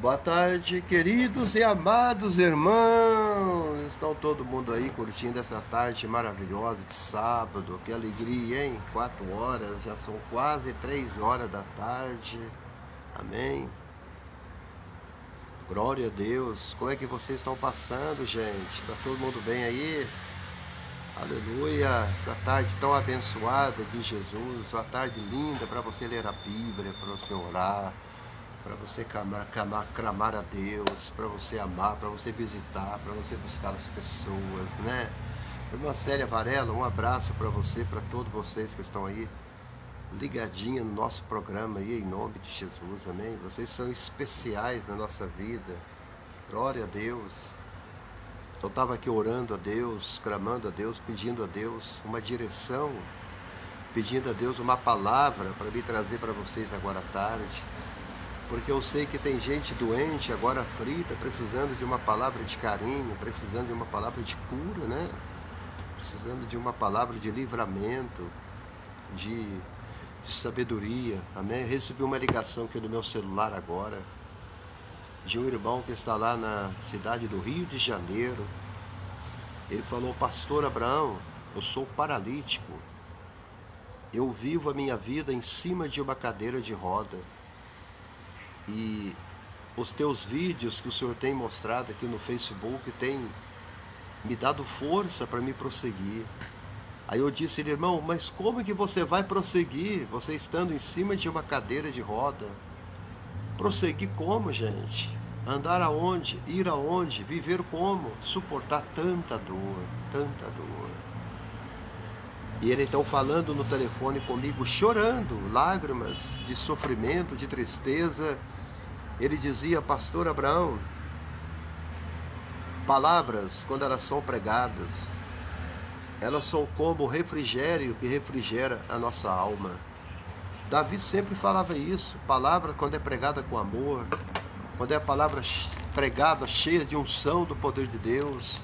Boa tarde, queridos e amados irmãos. Estão todo mundo aí curtindo essa tarde maravilhosa de sábado. Que alegria, hein? 4 horas, já são quase 3 horas da tarde. Amém. Glória a Deus. Como é que vocês estão passando, gente? Está todo mundo bem aí? Aleluia. Essa tarde tão abençoada de Jesus. Uma tarde linda para você ler a Bíblia, para você orar, para você clamar a Deus, para você amar, para você visitar, para você buscar as pessoas, né? Irmã Célia Varela, um abraço para você, para todos vocês que estão aí ligadinhos no nosso programa aí, em nome de Jesus, amém? Vocês são especiais na nossa vida, glória a Deus. Eu estava aqui orando a Deus, clamando a Deus, pedindo a Deus uma direção, pedindo a Deus uma palavra para me trazer para vocês agora à tarde. Porque eu sei que tem gente doente, agora aflita, precisando de uma palavra de carinho, precisando de uma palavra de cura, né? Precisando de uma palavra de livramento, de sabedoria, amém? Eu recebi uma ligação aqui do meu celular agora, de um irmão que está lá na cidade do Rio de Janeiro. Ele falou: Pastor Abraão, eu sou paralítico, eu vivo a minha vida em cima de uma cadeira de roda. E os teus vídeos que o Senhor tem mostrado aqui no Facebook tem me dado força para me prosseguir. Aí eu disse: irmão, mas como que você vai prosseguir, você estando em cima de uma cadeira de roda? Prosseguir como, gente? Andar aonde? Ir aonde? Viver como? Suportar tanta dor, tanta dor. E ele então falando no telefone comigo, chorando, lágrimas de sofrimento, de tristeza. Ele dizia: Pastor Abraão, palavras, quando elas são pregadas, elas são como o refrigério que refrigera a nossa alma. Davi sempre falava isso. Palavra, quando é pregada com amor, quando é a palavra pregada cheia de unção do poder de Deus,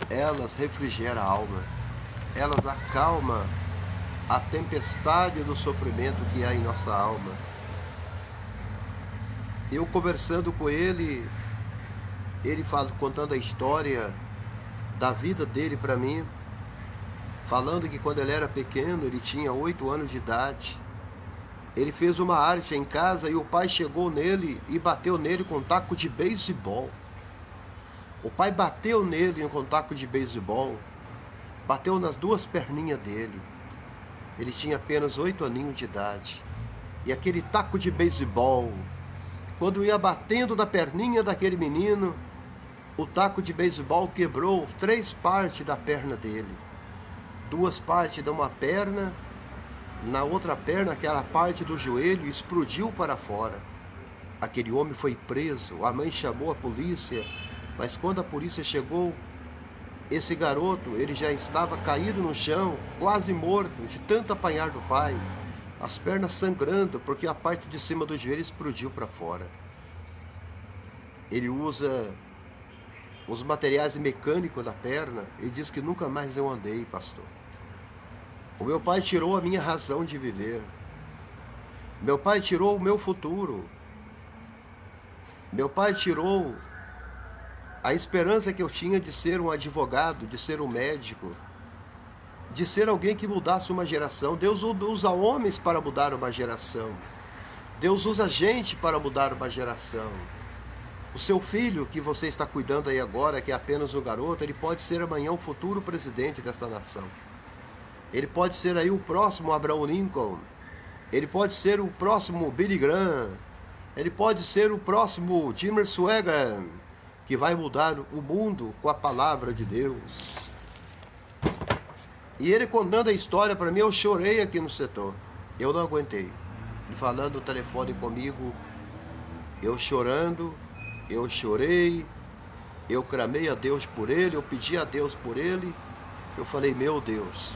elas refrigeram a alma, elas acalmam a tempestade do sofrimento que há em nossa alma. Eu conversando com ele contando a história da vida dele para mim, falando que quando ele era pequeno, ele tinha 8 anos de idade, ele fez uma arte em casa e o pai chegou nele e bateu nele com um taco de beisebol. O pai bateu nele com um taco de beisebol, bateu nas duas perninhas dele. Ele tinha apenas 8 aninhos de idade. E aquele taco de beisebol, quando ia batendo na perninha daquele menino, o taco de beisebol quebrou 3 partes da perna dele. 2 partes de uma perna, na outra perna, aquela parte do joelho explodiu para fora. Aquele homem foi preso, a mãe chamou a polícia, mas quando a polícia chegou, esse garoto, ele já estava caído no chão, quase morto, de tanto apanhar do pai. As pernas sangrando, porque a parte de cima do joelho explodiu para fora. Ele usa os materiais mecânicos da perna e diz que nunca mais eu andei, pastor. O meu pai tirou a minha razão de viver. Meu pai tirou o meu futuro. Meu pai tirou a esperança que eu tinha de ser um advogado, de ser um médico, de ser alguém que mudasse uma geração. Deus usa homens para mudar uma geração. Deus usa gente para mudar uma geração. O seu filho, que você está cuidando aí agora, que é apenas um garoto, ele pode ser amanhã o futuro presidente desta nação. Ele pode ser aí o próximo Abraham Lincoln. Ele pode ser o próximo Billy Graham. Ele pode ser o próximo Jimmy Swaggart, que vai mudar o mundo com a palavra de Deus. E ele contando a história para mim, eu chorei aqui no setor. Eu não aguentei. Ele falando no telefone comigo, eu chorando, eu chorei, eu clamei a Deus por ele, eu pedi a Deus por ele. Eu falei: meu Deus,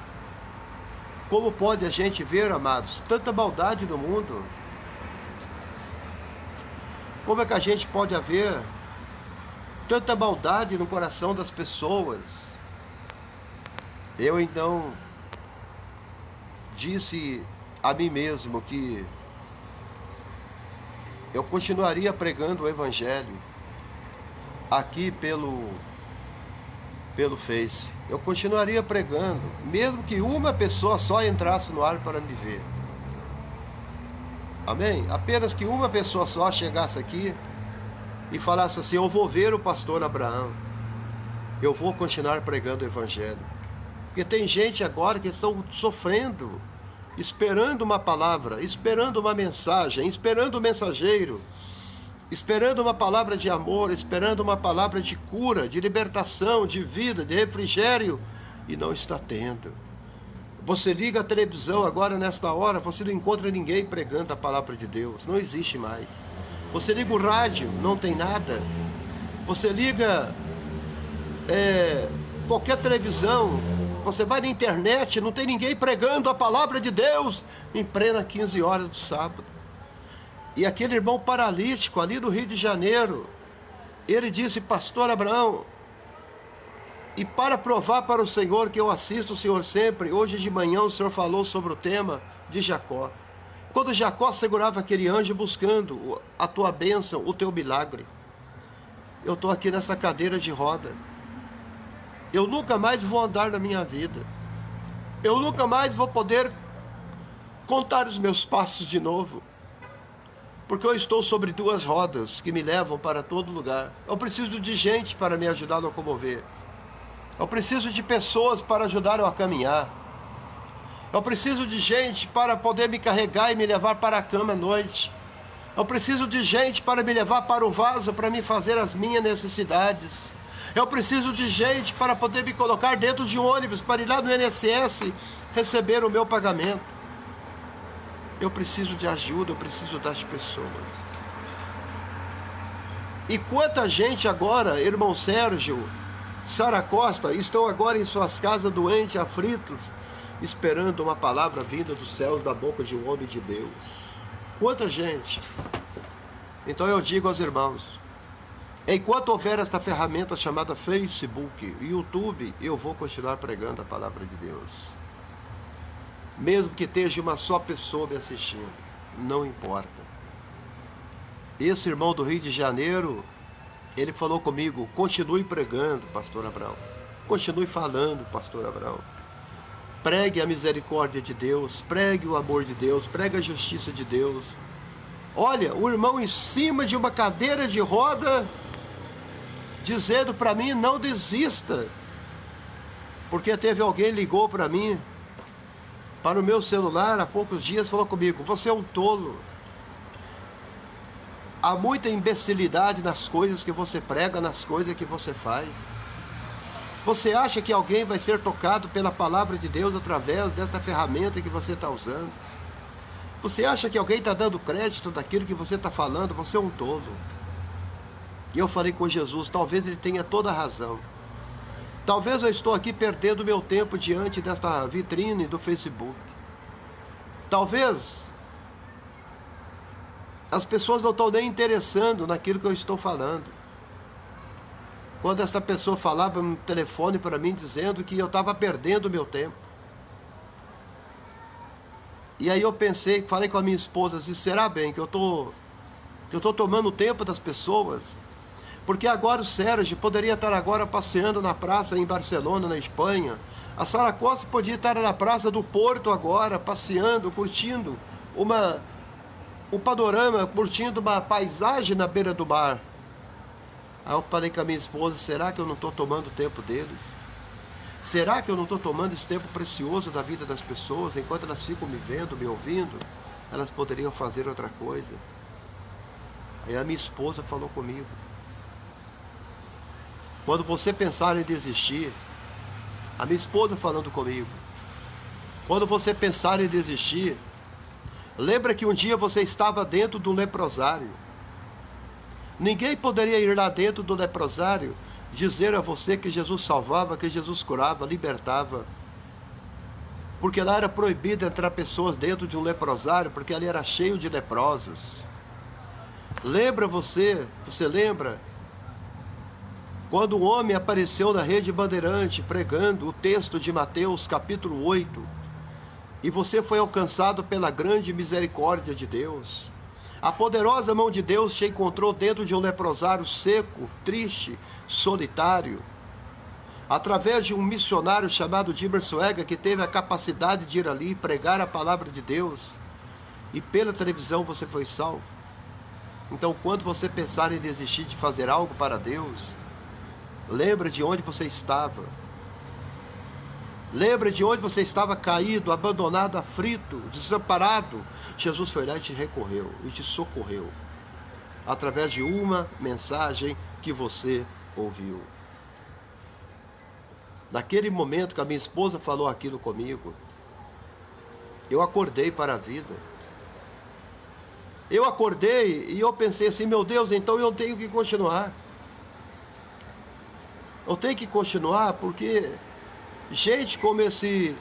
como pode a gente ver, amados, tanta maldade no mundo? Como é que a gente pode haver tanta maldade no coração das pessoas? Eu então disse a mim mesmo que eu continuaria pregando o Evangelho aqui pelo Face. Eu continuaria pregando, mesmo que uma pessoa só entrasse no ar para me ver. Amém? Apenas que uma pessoa só chegasse aqui e falasse assim: eu vou ver o pastor Abraão, eu vou continuar pregando o Evangelho. Porque tem gente agora que estão sofrendo, esperando uma palavra, esperando uma mensagem, esperando um mensageiro, esperando uma palavra de amor, esperando uma palavra de cura, de libertação, de vida, de refrigério, e não está tendo. Você liga a televisão agora, nesta hora, você não encontra ninguém pregando a palavra de Deus, não existe mais. Você liga o rádio, não tem nada. Você liga qualquer televisão, você vai na internet, não tem ninguém pregando a palavra de Deus em plena 15 horas do sábado. E aquele irmão paralítico ali do Rio de Janeiro, ele disse: pastor Abraão, e para provar para o Senhor que eu assisto o Senhor sempre, hoje de manhã o Senhor falou sobre o tema de Jacó. Quando Jacó segurava aquele anjo buscando a tua bênção, o teu milagre. Eu estou aqui nessa cadeira de roda. Eu nunca mais vou andar na minha vida. Eu nunca mais vou poder contar os meus passos de novo. Porque eu estou sobre duas rodas que me levam para todo lugar. Eu preciso de gente para me ajudar a locomover. Eu preciso de pessoas para ajudar eu a caminhar. Eu preciso de gente para poder me carregar e me levar para a cama à noite. Eu preciso de gente para me levar para o vaso para me fazer as minhas necessidades. Eu preciso de gente para poder me colocar dentro de um ônibus para ir lá no INSS receber o meu pagamento. Eu preciso de ajuda, eu preciso das pessoas. E quanta gente agora, irmão Sérgio, Sara Costa, estão agora em suas casas doentes, aflitos, esperando uma palavra vinda dos céus da boca de um homem de Deus. Quanta gente. Então eu digo aos irmãos, enquanto houver esta ferramenta chamada Facebook e YouTube, eu vou continuar pregando a palavra de Deus. Mesmo que esteja uma só pessoa me assistindo, não importa. Esse irmão do Rio de Janeiro, ele falou comigo: continue pregando, pastor Abraão. Continue falando, pastor Abraão. Pregue a misericórdia de Deus, pregue o amor de Deus, pregue a justiça de Deus. Olha, o irmão em cima de uma cadeira de roda, dizendo para mim: não desista. Porque teve alguém que ligou para mim, para o meu celular, há poucos dias, falou comigo: você é um tolo. Há muita imbecilidade nas coisas que você prega, nas coisas que você faz. Você acha que alguém vai ser tocado pela palavra de Deus através desta ferramenta que você está usando? Você acha que alguém está dando crédito daquilo que você está falando? Você é um tolo. E eu falei com Jesus: talvez ele tenha toda a razão. Talvez eu estou aqui perdendo meu tempo diante desta vitrine do Facebook. Talvez as pessoas não estão nem interessando naquilo que eu estou falando. Quando essa pessoa falava no telefone para mim dizendo que eu estava perdendo meu tempo. E aí eu pensei, falei com a minha esposa assim: será bem que eu estou tomando o tempo das pessoas? Porque agora o Sérgio poderia estar agora passeando na praça em Barcelona, na Espanha. A Sara Costa podia estar na praça do Porto agora, passeando, curtindo um panorama, curtindo uma paisagem na beira do mar. Aí eu falei com a minha esposa: será que eu não estou tomando o tempo deles? Será que eu não estou tomando esse tempo precioso da vida das pessoas? Enquanto elas ficam me vendo, me ouvindo, elas poderiam fazer outra coisa. Aí a minha esposa falou comigo: quando você pensar em desistir, a minha esposa falando comigo, quando você pensar em desistir, lembra que um dia você estava dentro do leprosário. Ninguém poderia ir lá dentro do leprosário dizer a você que Jesus salvava, que Jesus curava, libertava. Porque lá era proibido entrar pessoas dentro de um leprosário, porque ali era cheio de leprosos. Lembra você lembra? Quando um homem apareceu na Rede Bandeirante pregando o texto de Mateus capítulo 8, e você foi alcançado pela grande misericórdia de Deus. A poderosa mão de Deus te encontrou dentro de um leprosário seco, triste, solitário, através de um missionário chamado Dimmer Swaggart, que teve a capacidade de ir ali pregar a palavra de Deus, e pela televisão você foi salvo. Então, quando você pensar em desistir de fazer algo para Deus, lembra de onde você estava. Lembra de onde você estava caído, abandonado, aflito, desamparado. Jesus foi lá e te recorreu e te socorreu, através de uma mensagem que você ouviu. Naquele momento que a minha esposa falou aquilo comigo, eu acordei para a vida. Eu acordei e eu pensei assim, meu Deus, então eu tenho que continuar. Eu tenho que continuar porque gente como esse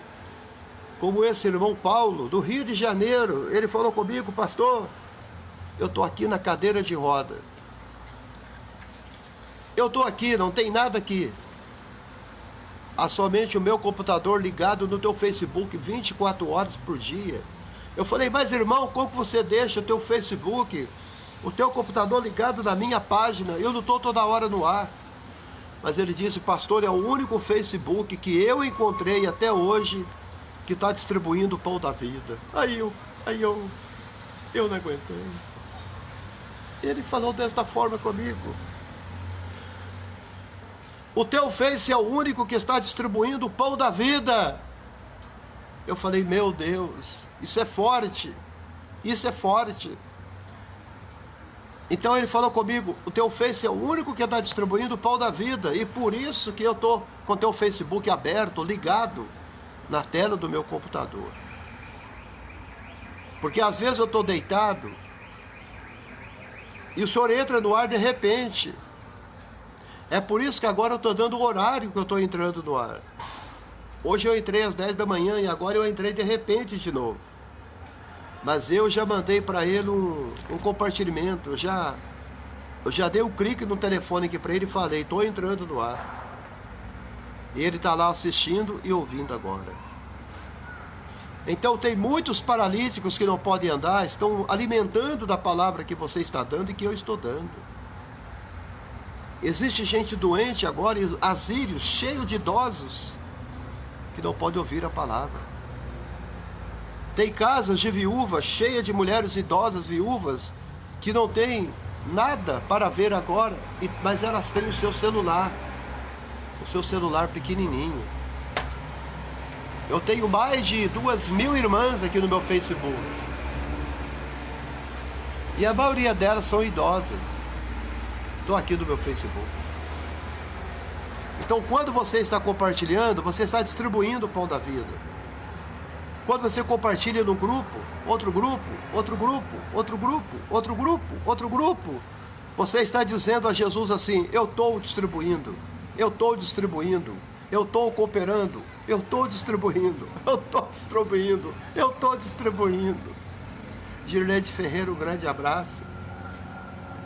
irmão Paulo, do Rio de Janeiro, ele falou comigo, pastor, eu estou aqui na cadeira de roda. Eu estou aqui, não tem nada aqui. Há somente o meu computador ligado no teu Facebook 24 horas por dia. Eu falei, mas irmão, como você deixa o teu Facebook, o teu computador ligado na minha página? Eu não estou toda hora no ar. Mas ele disse, pastor, é o único Facebook que eu encontrei até hoje que está distribuindo o pão da vida. Aí eu não aguentei. Ele falou desta forma comigo. O teu Face é o único que está distribuindo o pão da vida. Eu falei, meu Deus, isso é forte. Isso é forte. Então ele falou comigo, o teu Face é o único que está distribuindo o pão da vida. E por isso que eu estou com o teu Facebook aberto, ligado na tela do meu computador. Porque às vezes eu estou deitado e o senhor entra no ar de repente. É por isso que agora eu estou dando o horário que eu estou entrando no ar. Hoje eu entrei às 10 da manhã e agora eu entrei de repente de novo. Mas eu já mandei para ele um compartilhamento, eu já dei um clique no telefone aqui para ele e falei, estou entrando no ar. E ele está lá assistindo e ouvindo agora. Então tem muitos paralíticos que não podem andar, estão alimentando da palavra que você está dando e que eu estou dando. Existe gente doente agora, asílios cheios de idosos, que não podem ouvir a palavra. Tem casas de viúvas cheias de mulheres idosas, viúvas, que não têm nada para ver agora, mas elas têm o seu celular pequenininho. Eu tenho mais de 2.000 irmãs aqui no meu Facebook. E a maioria delas são idosas. Estou aqui no meu Facebook. Então, quando você está compartilhando, você está distribuindo o pão da vida. Quando você compartilha num grupo, outro grupo, outro grupo, outro grupo, outro grupo, outro grupo, você está dizendo a Jesus assim, eu estou distribuindo, eu estou distribuindo, eu estou cooperando, eu estou distribuindo, eu estou distribuindo, eu estou distribuindo. Girlete Ferreira, um grande abraço.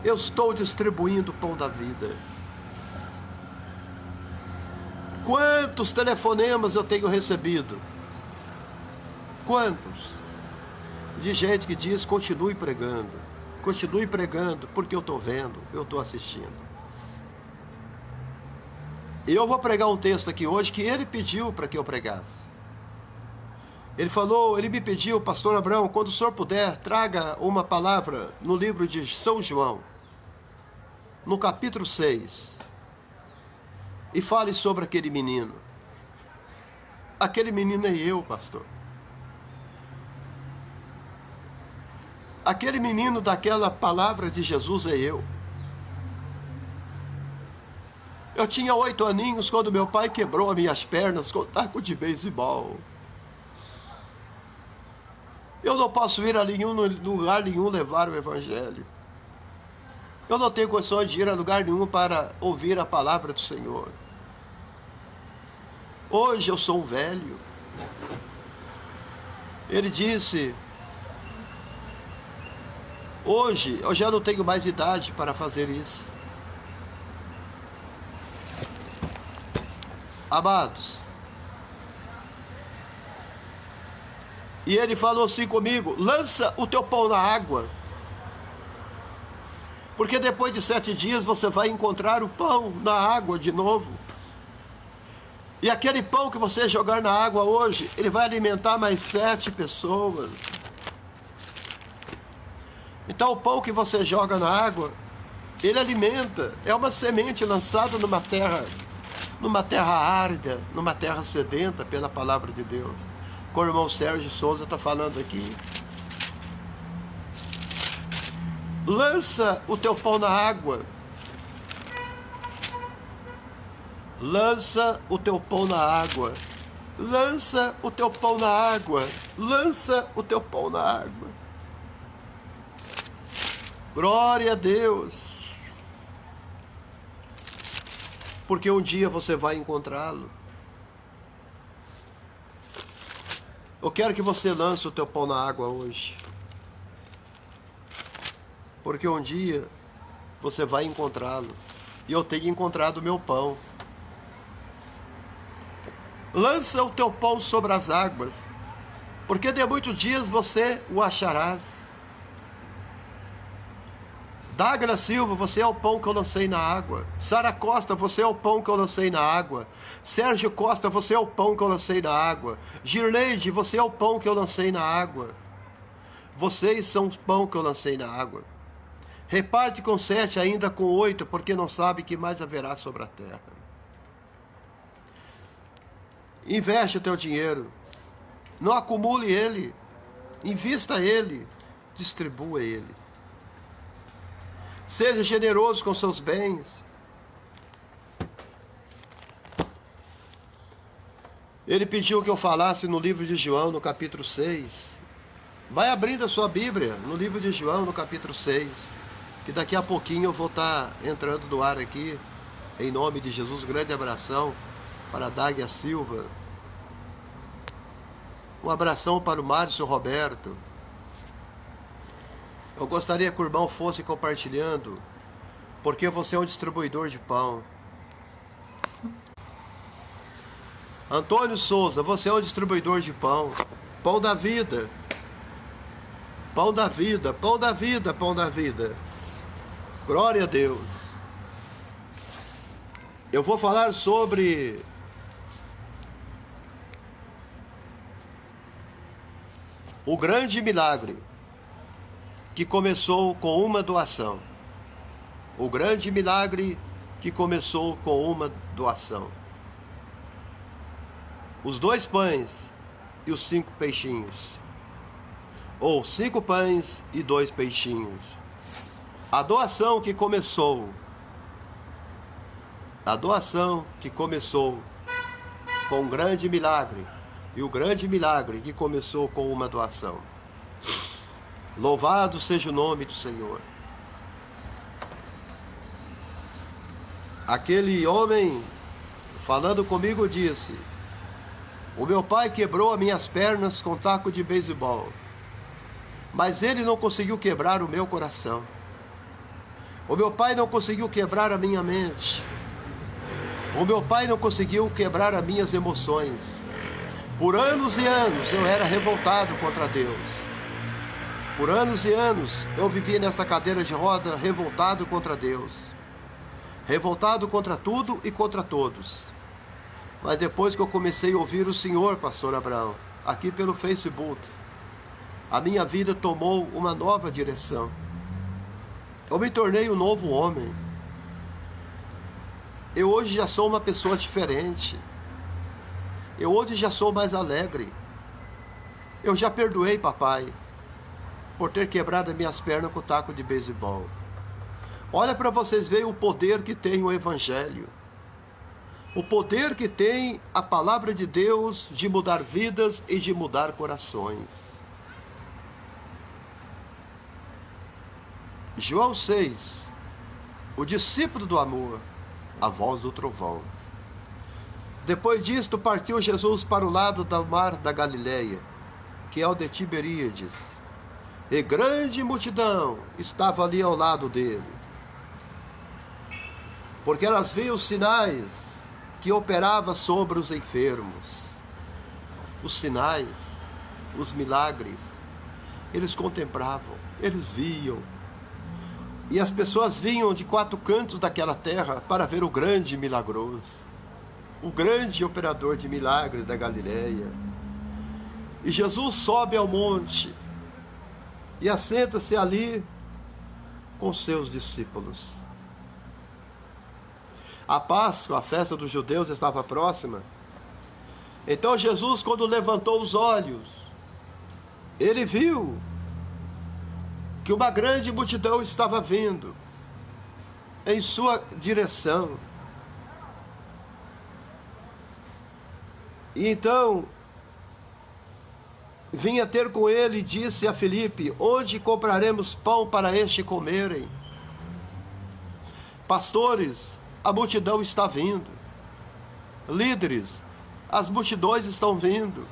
Eu estou distribuindo o pão da vida. Quantos telefonemas eu tenho recebido? Quantos? De gente que diz, continue pregando, porque eu estou vendo, eu estou assistindo. Eu vou pregar um texto aqui hoje que ele pediu para que eu pregasse. Ele me pediu, pastor Abraão, quando o senhor puder, traga uma palavra no livro de São João, no capítulo 6, e fale sobre aquele menino. Aquele menino é eu, pastor. Aquele menino daquela palavra de Jesus é eu. Eu tinha 8 aninhos quando meu pai quebrou as minhas pernas com taco de beisebol. Eu não posso ir a lugar nenhum levar o evangelho. Eu não tenho condições de ir a lugar nenhum para ouvir a palavra do Senhor. Hoje eu sou um velho. Ele disse, hoje eu já não tenho mais idade para fazer isso. Amados, e ele falou assim comigo, lança o teu pão na água. Porque depois de 7 dias você vai encontrar o pão na água de novo. E aquele pão que você jogar na água hoje, ele vai alimentar mais 7 pessoas. Então o pão que você joga na água, ele alimenta. É uma semente lançada numa terra árida, numa terra sedenta pela palavra de Deus. Como o irmão Sérgio Souza está falando aqui. Lança o teu pão na água. Lança o teu pão na água. Lança o teu pão na água. Lança o teu pão na água. Glória a Deus. Porque um dia você vai encontrá-lo. Eu quero que você lance o teu pão na água hoje. Porque um dia você vai encontrá-lo. E eu tenho encontrado o meu pão. Lança o teu pão sobre as águas, porque de muitos dias você o acharás. Dagna Silva, você é o pão que eu lancei na água. Sara Costa, você é o pão que eu lancei na água. Sérgio Costa, você é o pão que eu lancei na água. Girleide, você é o pão que eu lancei na água. Vocês são o pão que eu lancei na água. Reparte com 7, ainda com 8, porque não sabe que mais haverá sobre a terra. Investe o teu dinheiro. Não acumule ele. Invista ele. Distribua ele. Seja generoso com seus bens. Ele pediu que eu falasse no livro de João, no capítulo 6. Vai abrindo a sua Bíblia no livro de João, no capítulo 6. Que daqui a pouquinho eu vou estar entrando no ar aqui. Em nome de Jesus, grande abração para a Dágia Silva. Um abração para o Márcio Roberto. Eu gostaria que o irmão fosse compartilhando, porque você é um distribuidor de pão. Antônio Souza, você é um distribuidor de pão. Pão da vida. Pão da vida, pão da vida, pão da vida. Glória a Deus. Eu vou falar sobre o grande milagre que começou com uma doação. O grande milagre que começou com uma doação. Os 2 pães e os 5 peixinhos. Ou 5 pães e 2 peixinhos. A doação que começou. A doação que começou com um grande milagre. E o grande milagre que começou com uma doação. Louvado seja o nome do Senhor. Aquele homem, falando comigo, disse: o meu pai quebrou as minhas pernas com taco de beisebol, mas ele não conseguiu quebrar o meu coração. O meu pai não conseguiu quebrar a minha mente. O meu pai não conseguiu quebrar as minhas emoções. Por anos e anos eu era revoltado contra Deus. Por anos e anos eu vivia nesta cadeira de roda revoltado contra Deus. Revoltado contra tudo e contra todos. Mas depois que eu comecei a ouvir o Senhor, pastor Abraão, aqui pelo Facebook, a minha vida tomou uma nova direção. Eu me tornei um novo homem. Eu hoje já sou uma pessoa diferente. Eu hoje já sou mais alegre. Eu já perdoei papai por ter quebrado as minhas pernas com o taco de beisebol. Olha para vocês verem o poder que tem o Evangelho. O poder que tem a palavra de Deus de mudar vidas e de mudar corações. João 6, o discípulo do amor, a voz do trovão. Depois disto partiu Jesus para o lado do mar da Galileia, que é o de Tiberíades, e grande multidão estava ali ao lado dele, porque elas viam os sinais que operava sobre os enfermos. Os sinais, os milagres, eles contemplavam, eles viam. E as pessoas vinham de 4 cantos daquela terra para ver o grande milagroso, o grande operador de milagres da Galileia. E Jesus sobe ao monte e assenta-se ali com seus discípulos. A Páscoa, a festa dos judeus, estava próxima. Então Jesus, quando levantou os olhos, ele viu que uma grande multidão estava vindo em sua direção. E então vinha ter com ele e disse a Filipe: onde compraremos pão para este comerem? Pastores, a multidão está vindo. Líderes, as multidões estão vindo.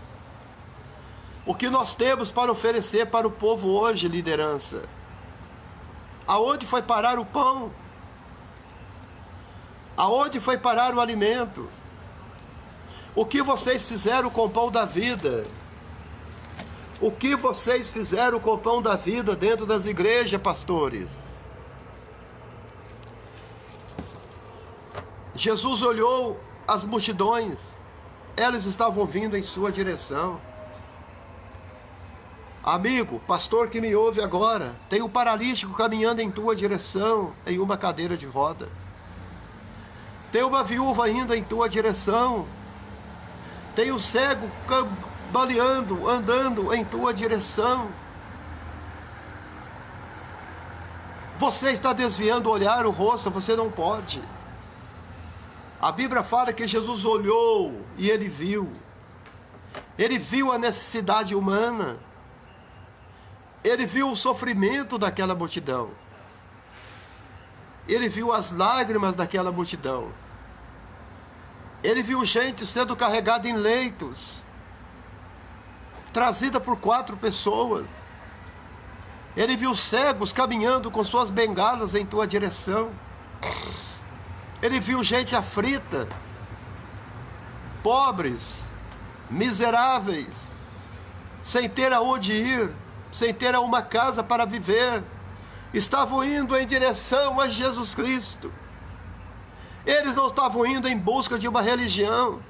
O que nós temos para oferecer para o povo hoje, liderança? Aonde foi parar o pão? Aonde foi parar o alimento? O que vocês fizeram com o pão da vida? O que vocês fizeram com o pão da vida dentro das igrejas, pastores? Jesus olhou as multidões, elas estavam vindo em sua direção. Amigo, pastor que me ouve agora, tem um paralítico caminhando em tua direção em uma cadeira de roda. Tem uma viúva indo em tua direção. Tem um cego cambaleando, andando em tua direção. Você está desviando o olhar, o rosto, você não pode. A Bíblia fala que Jesus olhou e ele viu. Ele viu a necessidade humana. Ele viu o sofrimento daquela multidão. Ele viu as lágrimas daquela multidão. Ele viu gente sendo carregada em leitos, trazida por 4 pessoas. Ele viu cegos caminhando com suas bengalas em tua direção. Ele viu gente aflita, pobres, miseráveis, sem ter aonde ir, sem ter uma casa para viver. Estavam indo em direção a Jesus Cristo. Eles não estavam indo em busca de uma religião.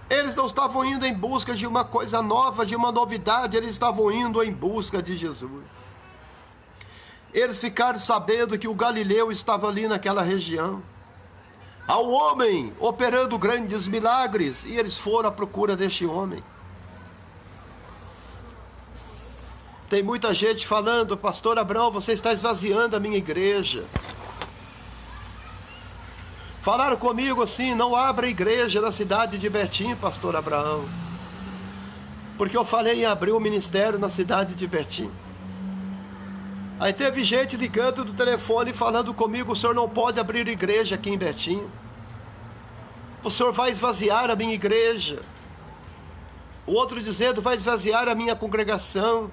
Eles não estavam indo em busca de uma coisa nova, de uma novidade. Eles estavam indo em busca de Jesus. Eles ficaram sabendo que o Galileu estava ali naquela região. Há um homem operando grandes milagres, e eles foram à procura deste homem. Tem muita gente falando: pastor Abraão, você está esvaziando a minha igreja. Falaram comigo assim: não abra igreja na cidade de Betim, pastor Abraão, porque eu falei em abrir um ministério na cidade de Betim. Aí teve gente ligando do telefone falando comigo: o senhor não pode abrir igreja aqui em Betim, o senhor vai esvaziar a minha igreja. O outro dizendo: vai esvaziar a minha congregação.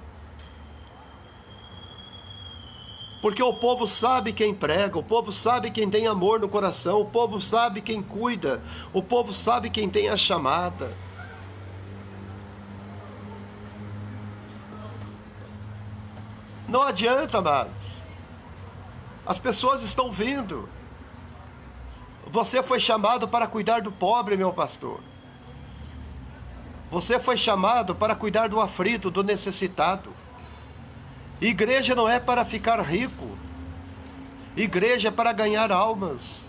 Porque o povo sabe quem prega, o povo sabe quem tem amor no coração, o povo sabe quem cuida, o povo sabe quem tem a chamada. Não adianta, amados. As pessoas estão vindo. Você foi chamado para cuidar do pobre, meu pastor. Você foi chamado para cuidar do aflito, do necessitado. Igreja não é para ficar rico. Igreja é para ganhar almas.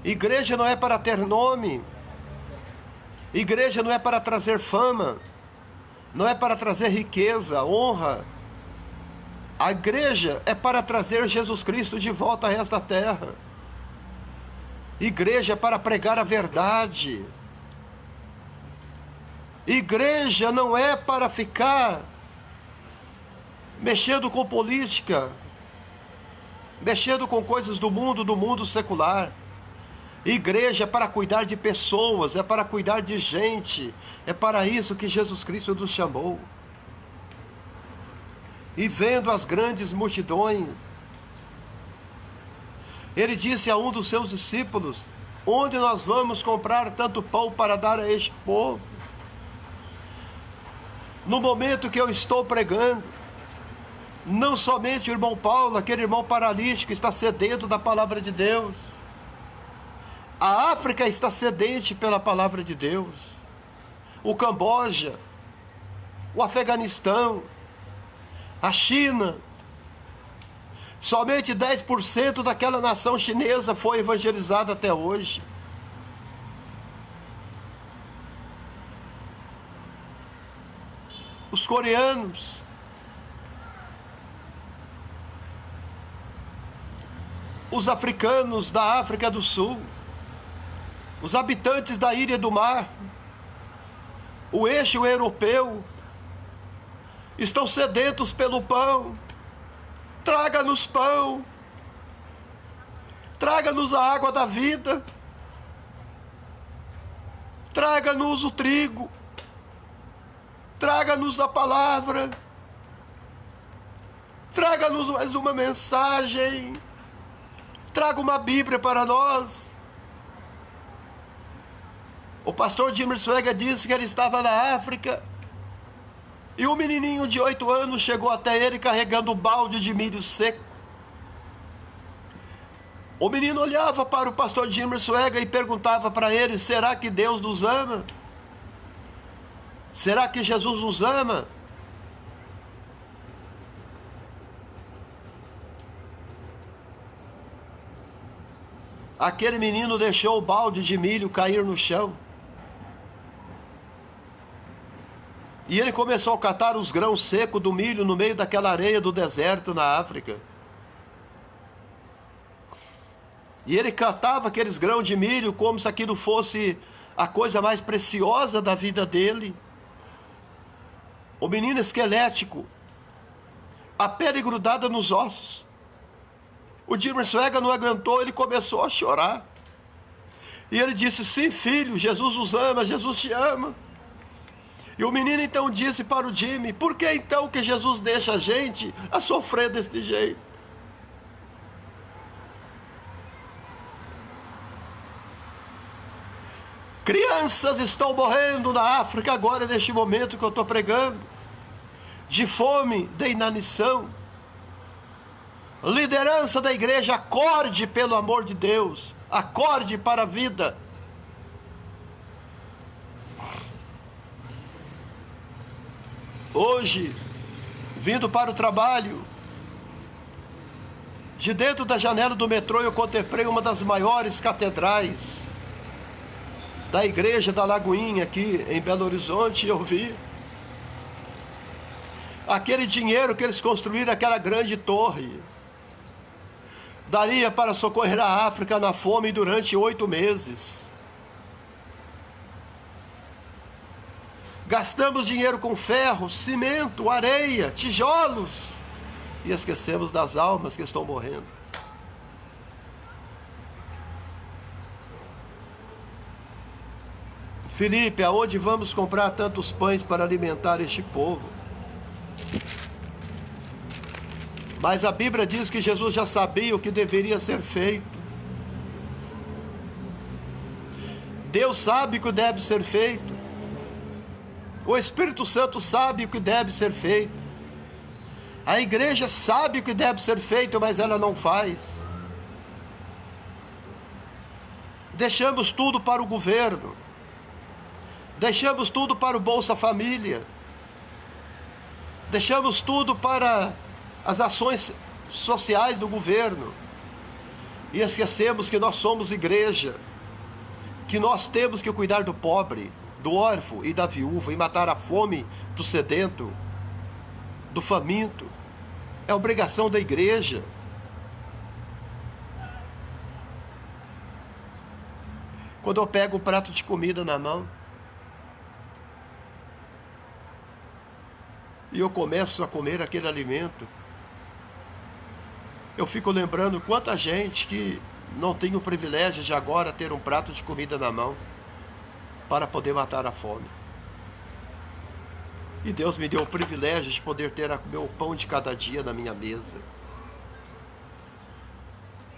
Igreja não é para ter nome. Igreja não é para trazer fama. Não é para trazer riqueza, honra. A igreja é para trazer Jesus Cristo de volta a esta terra. Igreja é para pregar a verdade. Igreja não é para ficar mexendo com política, mexendo com coisas do mundo secular. Igreja é para cuidar de pessoas, é para cuidar de gente. É para isso que Jesus Cristo nos chamou. E vendo as grandes multidões, ele disse a um dos seus discípulos: onde nós vamos comprar tanto pão para dar a este povo? No momento que eu estou pregando, Não somente o irmão Paulo, aquele irmão paralítico está sedento da palavra de Deus. A África está sedente pela palavra de Deus. O Camboja, o Afeganistão, a China. Somente 10% daquela nação chinesa foi evangelizada até hoje. Os coreanos, os africanos da África do Sul, os habitantes da Ilha do Mar, o eixo europeu, estão sedentos pelo pão. Traga-nos pão, traga-nos a água da vida, traga-nos o trigo, traga-nos a palavra, traga-nos mais uma mensagem, traga uma Bíblia para nós. O pastor Jim Swagger disse que ele estava na África e um menininho de 8 anos chegou até ele carregando um balde de milho seco. O menino olhava para o pastor Jim Swagger e perguntava para ele: será que Deus nos ama? Será que Jesus nos ama? Aquele menino deixou o balde de milho cair no chão. E ele começou a catar os grãos secos do milho no meio daquela areia do deserto na África. E ele catava aqueles grãos de milho como se aquilo fosse a coisa mais preciosa da vida dele. O menino esquelético, a pele grudada nos ossos. O Jim Swagger não aguentou, ele começou a chorar. E ele disse: sim, filho, Jesus nos ama, Jesus te ama. E o menino então disse para o Jimmy: por que então que Jesus deixa a gente a sofrer desse jeito? Crianças estão morrendo na África agora, neste momento que eu estou pregando, de fome, de inanição. Liderança da igreja, acorde pelo amor de Deus, acorde para a vida. Hoje, vindo para o trabalho, de dentro da janela do metrô eu contemplei uma das maiores catedrais da igreja da Lagoinha aqui em Belo Horizonte, e eu vi aquele dinheiro que eles construíram, aquela grande torre, daria para socorrer a África na fome durante 8 meses. Gastamos dinheiro com ferro, cimento, areia, tijolos, e esquecemos das almas que estão morrendo. Felipe, aonde vamos comprar tantos pães para alimentar este povo? Mas a Bíblia diz que Jesus já sabia o que deveria ser feito. Deus sabe o que deve ser feito. O Espírito Santo sabe o que deve ser feito. A igreja sabe o que deve ser feito, mas ela não faz. Deixamos tudo para o governo. Deixamos tudo para o Bolsa Família. Deixamos tudo para as ações sociais do governo. E esquecemos que nós somos igreja. Que nós temos que cuidar do pobre, do órfão e da viúva, e matar a fome do sedento, do faminto. É obrigação da igreja. Quando eu pego um prato de comida na mão e eu começo a comer aquele alimento, eu fico lembrando quanta gente que não tem o privilégio de agora ter um prato de comida na mão para poder matar a fome. E Deus me deu o privilégio de poder ter o meu pão de cada dia na minha mesa.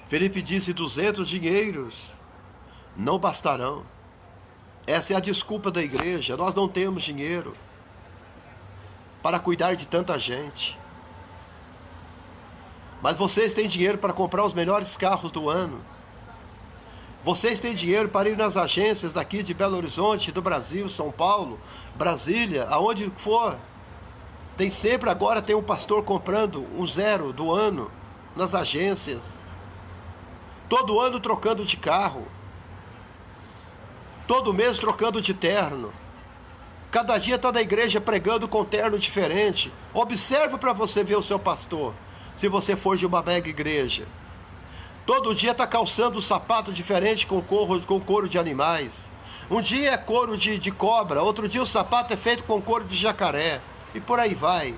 Felipe disse: 200 dinheiros não bastarão. Essa é a desculpa da igreja. Nós não temos dinheiro para cuidar de tanta gente. Mas vocês têm dinheiro para comprar os melhores carros do ano. Vocês têm dinheiro para ir nas agências daqui de Belo Horizonte, do Brasil, São Paulo, Brasília, aonde for. Tem sempre agora tem um pastor comprando um zero do ano nas agências. Todo ano trocando de carro. Todo mês trocando de terno. Cada dia está na igreja pregando com terno diferente. Observe para você ver o seu pastor, se você for de uma mega igreja. Todo dia está calçando um sapato diferente com couro de animais. Um dia é couro de cobra, outro dia o sapato é feito com couro de jacaré. E por aí vai.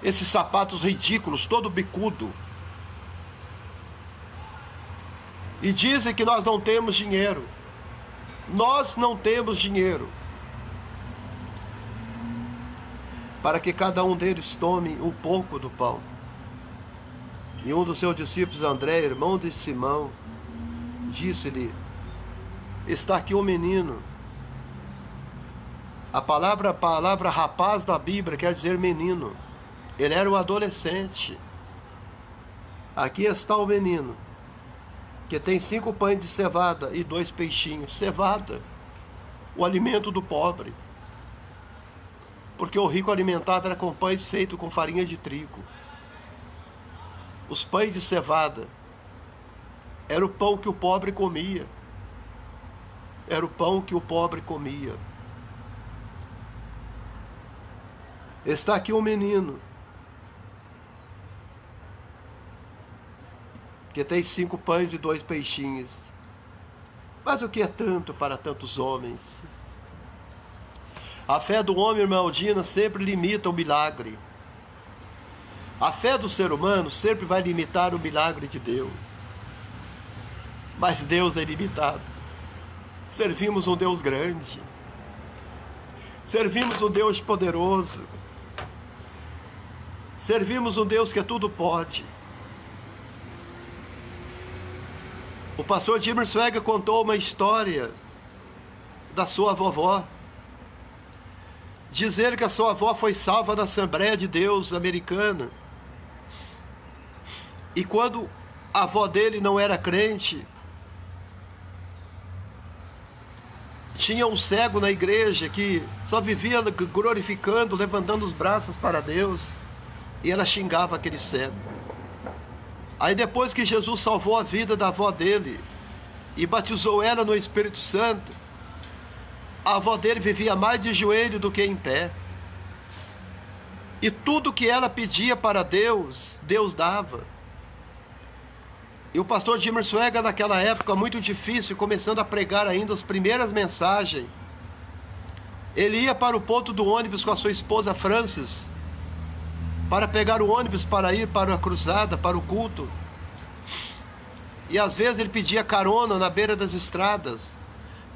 Esses sapatos ridículos, todo bicudo. E dizem que nós não temos dinheiro. Nós não temos dinheiro para que cada um deles tome um pouco do pão. E um dos seus discípulos, André, irmão de Simão, disse-lhe: está aqui um menino. A palavra rapaz na Bíblia quer dizer menino. Ele era um adolescente. Aqui está o menino, que tem 5 pães de cevada e 2 peixinhos. Cevada, o alimento do pobre. Porque o rico alimentava era com pães feitos com farinha de trigo. Os pães de cevada era o pão que o pobre comia. Era o pão que o pobre comia. Está aqui um menino que tem 5 pães e 2 peixinhos. Mas o que é tanto para tantos homens? A fé do homem, irmão Dina, sempre limita o milagre. A fé do ser humano sempre vai limitar o milagre de Deus. Mas Deus é ilimitado. Servimos um Deus grande. Servimos um Deus poderoso. Servimos um Deus que tudo pode. O pastor Jimmer Swaggart contou uma história da sua vovó. Dizer que a sua avó foi salva na Assembleia de Deus americana. E quando a avó dele não era crente, tinha um cego na igreja que só vivia glorificando, levantando os braços para Deus. E ela xingava aquele cego. Aí depois que Jesus salvou a vida da avó dele e batizou ela no Espírito Santo, a avó dele vivia mais de joelho do que em pé. E tudo que ela pedia para Deus, Deus dava. E o pastor Jimmer Swaggart, naquela época muito difícil, começando a pregar ainda as primeiras mensagens, ele ia para o ponto do ônibus com a sua esposa Frances, para pegar o ônibus para ir para a cruzada, para o culto. E às vezes ele pedia carona na beira das estradas,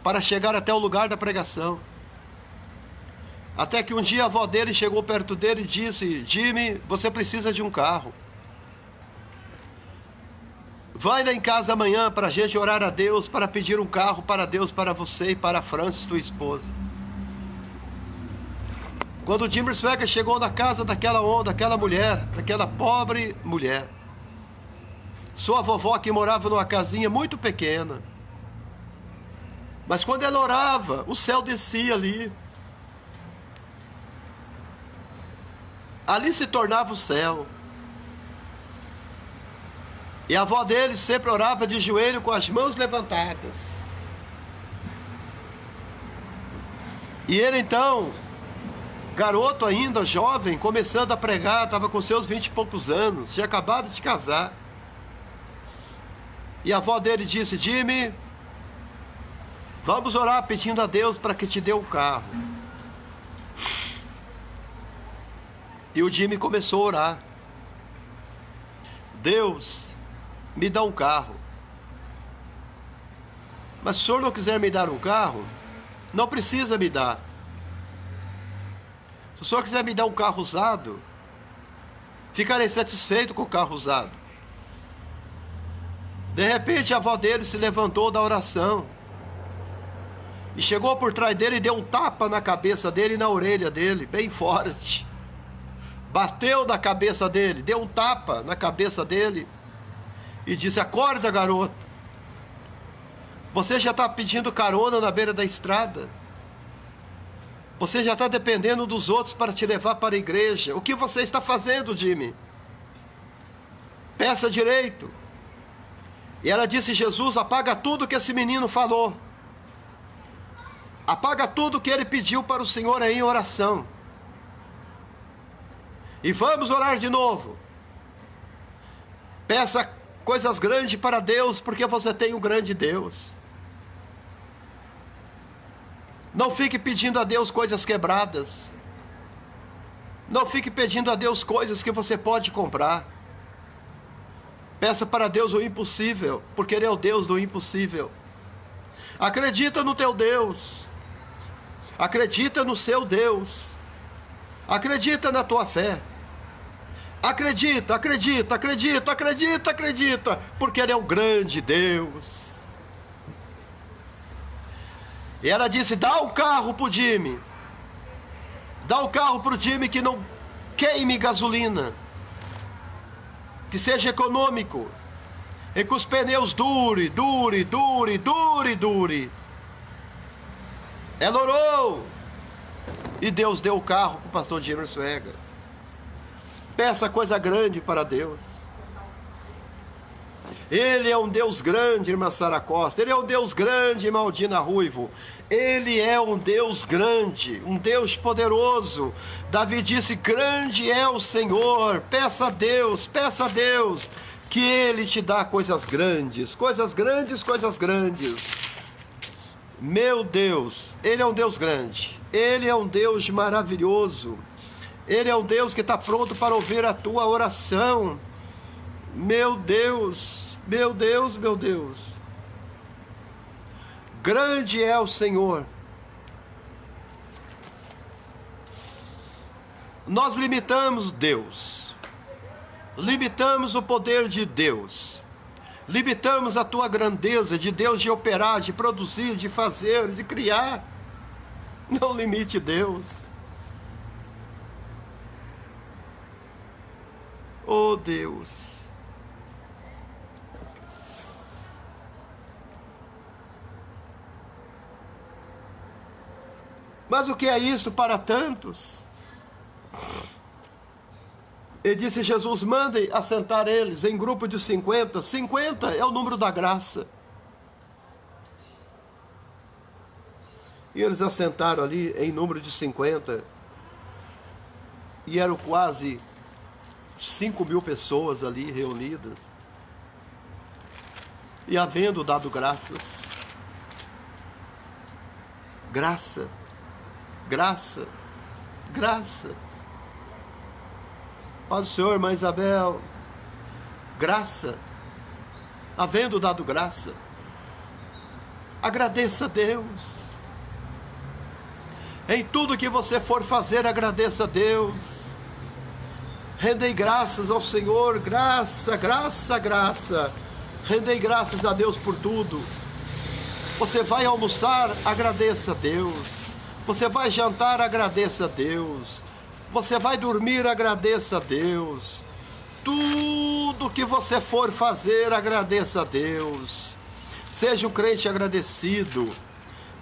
para chegar até o lugar da pregação. Até que um dia a avó dele chegou perto dele e disse: Jimmy, você precisa de um carro. Vai lá em casa amanhã para a gente orar a Deus, para pedir um carro para Deus, para você e para a Frances, tua esposa. Quando o Jimmer Swaggart chegou na casa daquela mulher, daquela pobre mulher, sua vovó que morava numa casinha muito pequena, mas quando ela orava, o céu descia ali. Ali se tornava o céu. E a avó dele sempre orava de joelho com as mãos levantadas. E ele então, garoto ainda, jovem, começando a pregar, estava com seus 20 e poucos anos, tinha acabado de casar. E a avó dele disse: Jimmy, vamos orar pedindo a Deus para que te dê um carro. E o Jimmy começou a orar: Deus, me dá um carro. Mas se o senhor não quiser me dar um carro, não precisa me dar. Se o senhor quiser me dar um carro usado, ficarei satisfeito com o carro usado. De repente a avó dele se levantou da oração e chegou por trás dele e deu um tapa na cabeça dele e na orelha dele, bem forte. bateu na cabeça dele, deu um tapa na cabeça dele e disse: acorda, garoto. Você já está pedindo carona na beira da estrada. Você já está dependendo dos outros para te levar para a igreja. O que você está fazendo, Jimmy? Peça direito. E ela disse: Jesus, apaga tudo que esse menino falou. Apaga tudo que ele pediu para o Senhor aí em oração. E vamos orar de novo. Peça coisas grandes para Deus, porque você tem um grande Deus. Não fique pedindo a Deus coisas quebradas. Não fique pedindo a Deus coisas que você pode comprar. Peça para Deus o impossível, porque Ele é o Deus do impossível. Acredita no teu Deus. Acredita no seu Deus. Acredita na tua fé. Acredita, acredita, acredita, acredita, acredita, porque Ele é um grande Deus. E ela disse: dá o carro pro Jimmy. Dá o carro pro Jimmy que não queime gasolina. Que seja econômico. E que os pneus dure. Ela orou. E Deus deu o carro pro pastor Jimmy Swagger. Peça coisa grande para Deus. Ele é um Deus grande, irmã Sara Costa. Ele é um Deus grande, irmã Aldina Ruivo. Ele é um Deus grande, um Deus poderoso. Davi disse: grande é o Senhor. Peça a Deus que Ele te dá coisas grandes, coisas grandes, coisas grandes. Meu Deus, Ele é um Deus grande. Ele é um Deus maravilhoso. Ele é um Deus que está pronto para ouvir a tua oração. Meu Deus, meu Deus, meu Deus. Grande é o Senhor. Nós limitamos Deus. Limitamos o poder de Deus. Limitamos a tua grandeza de Deus de operar, de produzir, de fazer, de criar. Não limite Deus. Oh Deus. Mas o que é isso para tantos? E disse Jesus: mandem assentar eles em grupo de 50. 50 é o número da graça. E eles assentaram ali em número de 50. E eram quase 5.000 pessoas ali reunidas. E havendo dado graças. Graça. Graça, graça. Ó Senhor, irmã Isabel, graça, havendo dado graça, agradeça a Deus. Em tudo que você for fazer, agradeça a Deus. Rendei graças ao Senhor, graça, graça, graça. Rendei graças a Deus por tudo. Você vai almoçar, agradeça a Deus. Você vai jantar, agradeça a Deus. Você vai dormir, agradeça a Deus. Tudo que você for fazer, agradeça a Deus. Seja um crente agradecido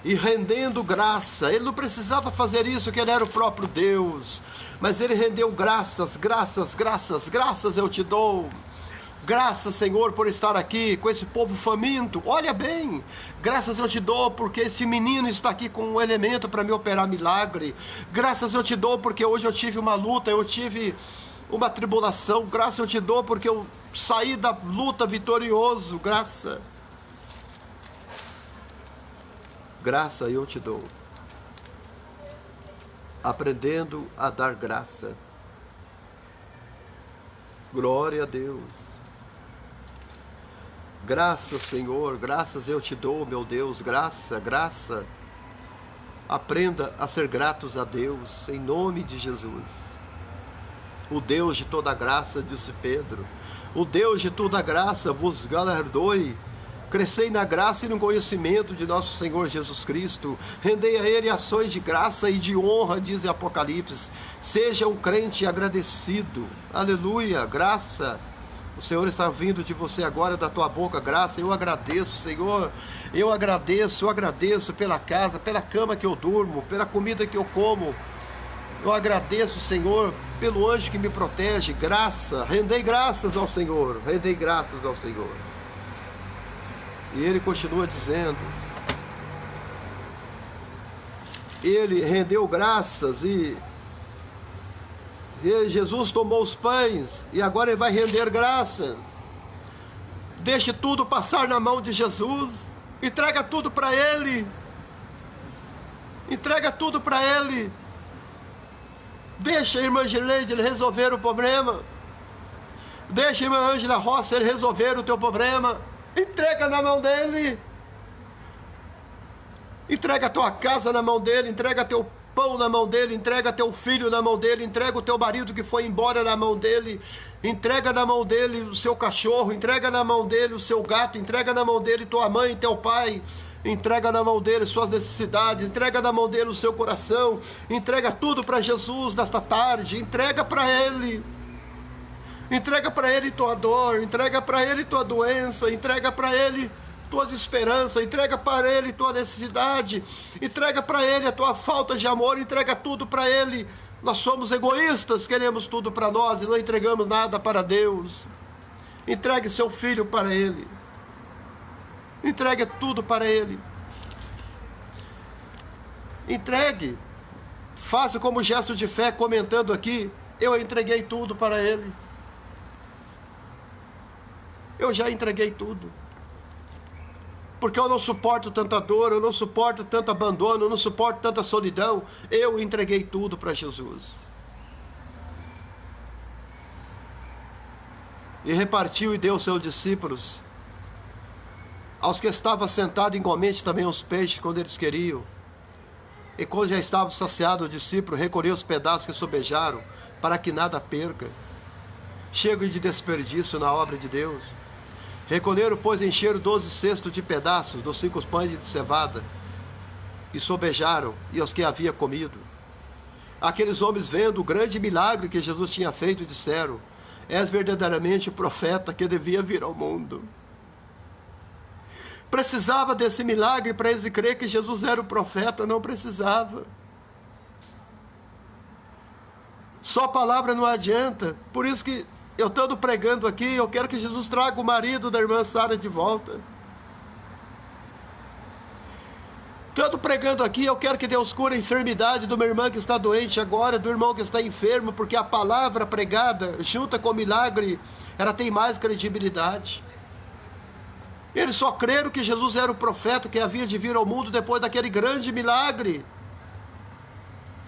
e rendendo graça. Ele não precisava fazer isso, que ele era o próprio Deus. Mas ele rendeu graças, graças, graças, graças eu te dou. Graças, Senhor, por estar aqui com esse povo faminto. Olha bem, graças eu te dou porque esse menino está aqui com um elemento para me operar milagre. Graças eu te dou porque hoje eu tive uma luta, eu tive uma tribulação. Graças eu te dou porque eu saí da luta vitorioso. Graça. Graça eu te dou. Aprendendo a dar graça. Glória a Deus. Graças, Senhor, graças eu te dou, meu Deus, graça, graça. Aprenda a ser gratos a Deus, em nome de Jesus. O Deus de toda graça, disse Pedro, o Deus de toda graça vos galardoe Crescei na graça e no conhecimento de nosso Senhor Jesus Cristo. Rendei a Ele ações de graça e de honra, diz Apocalipse. Seja um crente agradecido. Aleluia, graça. O Senhor está vindo de você agora, da tua boca, graça. Eu agradeço, Senhor. Eu agradeço pela casa, pela cama que eu durmo, pela comida que eu como. Eu agradeço, Senhor, pelo anjo que me protege. Graça. Rendei graças ao Senhor. Rendei graças ao Senhor. E ele continua dizendo, ele rendeu graças e Jesus tomou os pães e agora ele vai render graças. Deixe tudo passar na mão de Jesus, entrega tudo para ele, entrega tudo para ele. Deixa a irmã Gileide ele resolver o problema, deixa a irmã Ângela Roça ele resolver o teu problema. Entrega na mão dele. Entrega a tua casa na mão dele. Entrega teu pão na mão dele. Entrega teu filho na mão dele. Entrega o teu marido que foi embora na mão dele. Entrega na mão dele o seu cachorro. Entrega na mão dele o seu gato. Entrega na mão dele tua mãe e teu pai. Entrega na mão dele suas necessidades. Entrega na mão dele o seu coração. Entrega tudo para Jesus nesta tarde. Entrega para ele. Entrega para ele tua dor, entrega para ele tua doença, entrega para ele tuas esperanças, entrega para ele tua necessidade, entrega para ele a tua falta de amor, entrega tudo para ele. Nós somos egoístas, queremos tudo para nós e não entregamos nada para Deus. Entregue seu filho para ele. Entregue tudo para ele. Entregue. Faça como gesto de fé, comentando aqui, eu entreguei tudo para ele. Eu já entreguei tudo. Porque eu não suporto tanta dor, eu não suporto tanto abandono, eu não suporto tanta solidão. Eu entreguei tudo para Jesus. E repartiu e deu aos seus discípulos. Aos que estavam sentados igualmente também os peixes, quando eles queriam. E quando já estava saciado o discípulo, recolheu os pedaços que sobejaram, para que nada perca. Chego de desperdício na obra de Deus. Recolheram, pois, encheram 12 cestos de pedaços dos 5 pães de cevada, e sobejaram, e aos que havia comido. Aqueles homens, vendo o grande milagre que Jesus tinha feito, disseram, és verdadeiramente o profeta que devia vir ao mundo. Precisava desse milagre para eles crer que Jesus era o profeta? Não precisava. Só a palavra não adianta. Por isso que eu estando pregando aqui, eu quero que Jesus traga o marido da irmã Sara de volta. Estando pregando aqui, eu quero que Deus cure a enfermidade do meu irmão que está doente agora, do irmão que está enfermo, porque a palavra pregada, junta com o milagre, ela tem mais credibilidade. Eles só creram que Jesus era o profeta que havia de vir ao mundo depois daquele grande milagre.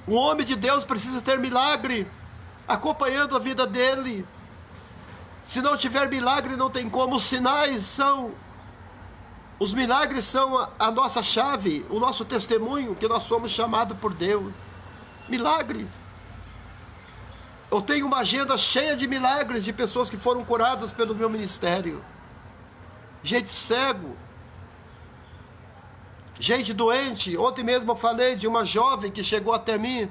Um homem de Deus precisa ter milagre acompanhando a vida dele. Se não tiver milagre, não tem como. Os milagres são a nossa chave, o nosso testemunho, que nós somos chamados por Deus. Milagres. Eu tenho uma agenda cheia de milagres, de pessoas que foram curadas pelo meu ministério. Gente cego, gente doente. Ontem mesmo eu falei de uma jovem que chegou até mim,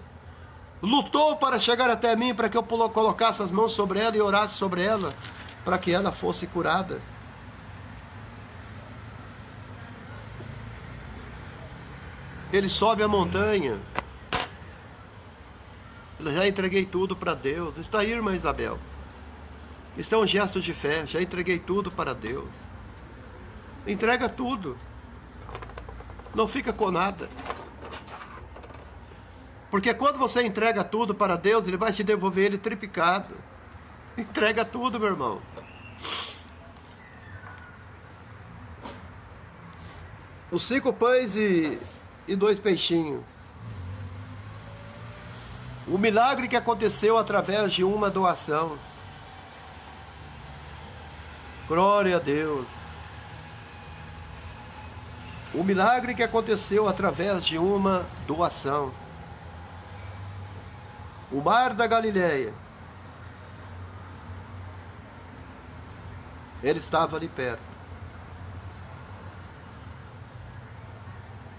lutou para chegar até mim, para que eu colocasse as mãos sobre ela e orasse sobre ela, para que ela fosse curada. Ele sobe a montanha. Eu já entreguei tudo para Deus. Está aí, irmã Isabel. Isso é um gesto de fé. Já entreguei tudo para Deus. Entrega tudo. Não fica com nada. Porque quando você entrega tudo para Deus, Ele vai te devolver ele triplicado. Entrega tudo, meu irmão. Os 5 pães e 2 peixinhos. O milagre que aconteceu através de uma doação. Glória a Deus. O milagre que aconteceu através de uma doação. O mar da Galileia. Ele estava ali perto.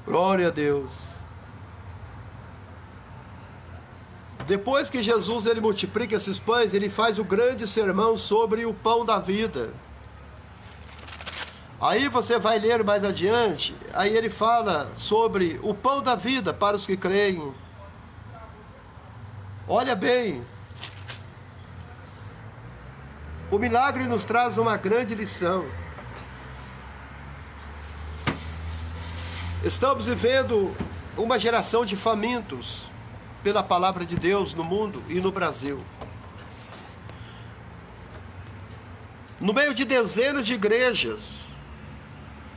Glória a Deus. Depois que Jesus ele multiplica esses pães, ele faz o grande sermão sobre o pão da vida. Aí você vai ler mais adiante, aí ele fala sobre o pão da vida para os que creem. Olha bem, o milagre nos traz uma grande lição. Estamos vivendo uma geração de famintos pela palavra de Deus no mundo e no Brasil. No meio de dezenas de igrejas,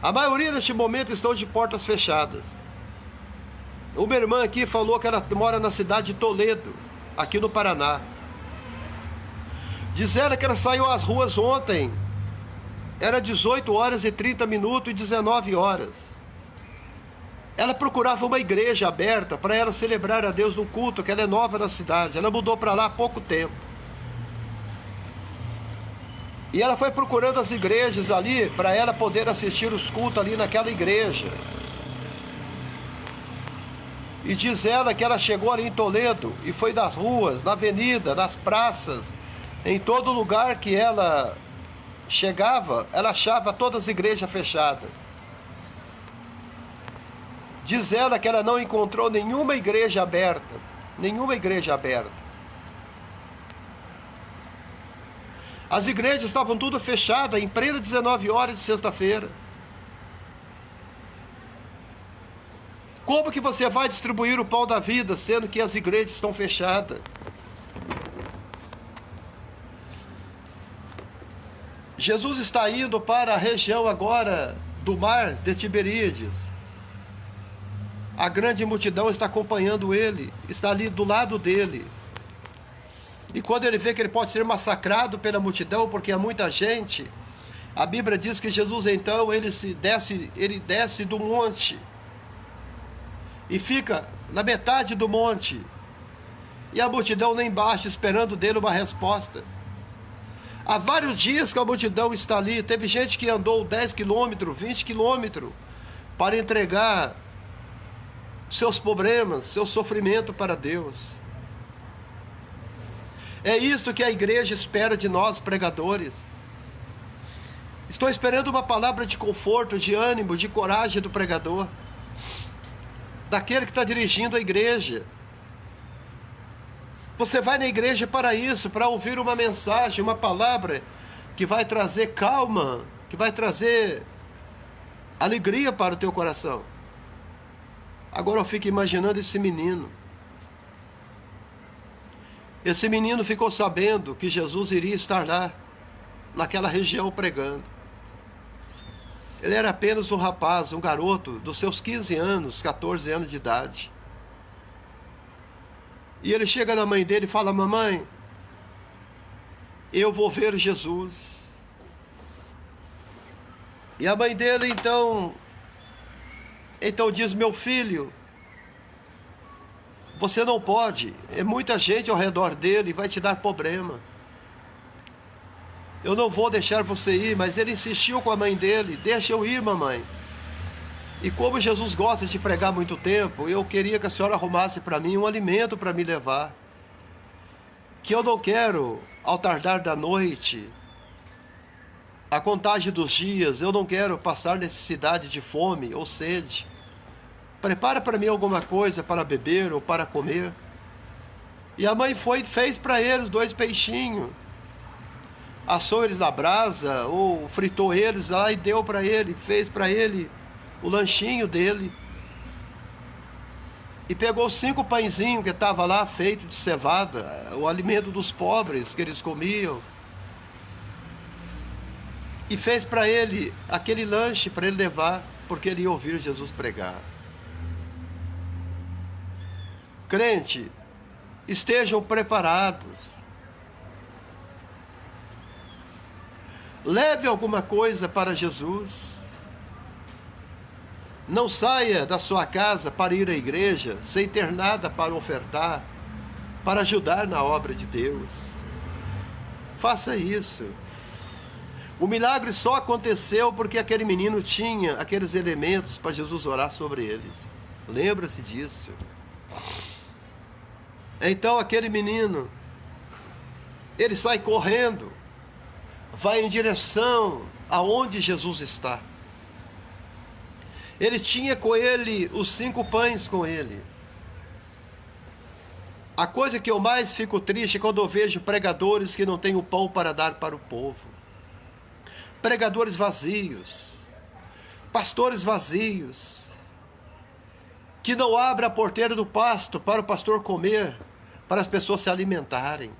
a maioria neste momento estão de portas fechadas. Uma irmã aqui falou que ela mora na cidade de Toledo, aqui no Paraná. Diz ela que ela saiu às ruas ontem, era 18 horas e 30 minutos e 19 horas. Ela procurava uma igreja aberta para ela celebrar a Deus no culto, que ela é nova na cidade. Ela mudou para lá há pouco tempo. E ela foi procurando as igrejas ali para ela poder assistir os cultos ali naquela igreja. E diz ela que ela chegou ali em Toledo e foi nas ruas, na avenida, nas praças, em todo lugar que ela chegava, ela achava todas as igrejas fechadas. Diz ela que ela não encontrou nenhuma igreja aberta. Nenhuma igreja aberta. As igrejas estavam tudo fechadas, em plena 19 horas de sexta-feira. Como que você vai distribuir o pão da vida, sendo que as igrejas estão fechadas? Jesus está indo para a região agora do mar de Tiberíades. A grande multidão está acompanhando ele, está ali do lado dele. E quando ele vê que ele pode ser massacrado pela multidão, porque há muita gente, a Bíblia diz que Jesus então ele desce do monte e fica na metade do monte. E a multidão lá embaixo esperando dele uma resposta. Há vários dias que a multidão está ali. Teve gente que andou 10 quilômetros, 20 quilômetros para entregar seus problemas, seu sofrimento para Deus. É isto que a igreja espera de nós, pregadores. Estou esperando uma palavra de conforto, de ânimo, de coragem do pregador, daquele que está dirigindo a igreja. Você vai na igreja para isso, para ouvir uma mensagem, uma palavra que vai trazer calma, que vai trazer alegria para o teu coração. Agora eu fico imaginando esse menino. Esse menino ficou sabendo que Jesus iria estar lá, naquela região pregando. Ele era apenas um rapaz, um garoto dos seus 15 anos, 14 anos de idade. E ele chega na mãe dele e fala: mamãe, eu vou ver Jesus. E a mãe dele então diz: meu filho, você não pode, é muita gente ao redor dele, vai te dar problema. Eu não vou deixar você ir. Mas ele insistiu com a mãe dele: deixa eu ir, mamãe. E como Jesus gosta de pregar muito tempo, eu queria que a senhora arrumasse para mim um alimento para me levar. Que eu não quero, ao tardar da noite, a contagem dos dias, eu não quero passar necessidade de fome ou sede. Prepara para mim alguma coisa para beber ou para comer. E a mãe fez para eles 2 peixinhos. Assou eles na brasa ou fritou eles lá e deu para ele. Fez para ele o lanchinho dele. E pegou 5 pãezinhos que estavam lá, feito de cevada, o alimento dos pobres que eles comiam. E fez para ele aquele lanche para ele levar, porque ele ia ouvir Jesus pregar. Crente, estejam preparados. Leve alguma coisa para Jesus. Não saia da sua casa para ir à igreja sem ter nada para ofertar, para ajudar na obra de Deus. Faça isso. O milagre só aconteceu porque aquele menino tinha aqueles elementos para Jesus orar sobre eles. Lembra-se disso. Então aquele menino, ele sai correndo, vai em direção aonde Jesus está. Ele tinha com ele os 5 pães com ele. A coisa que eu mais fico triste é quando eu vejo pregadores que não têm o pão para dar para o povo. Pregadores vazios, pastores vazios, que não abrem a porteira do pasto para o pastor comer, para as pessoas se alimentarem.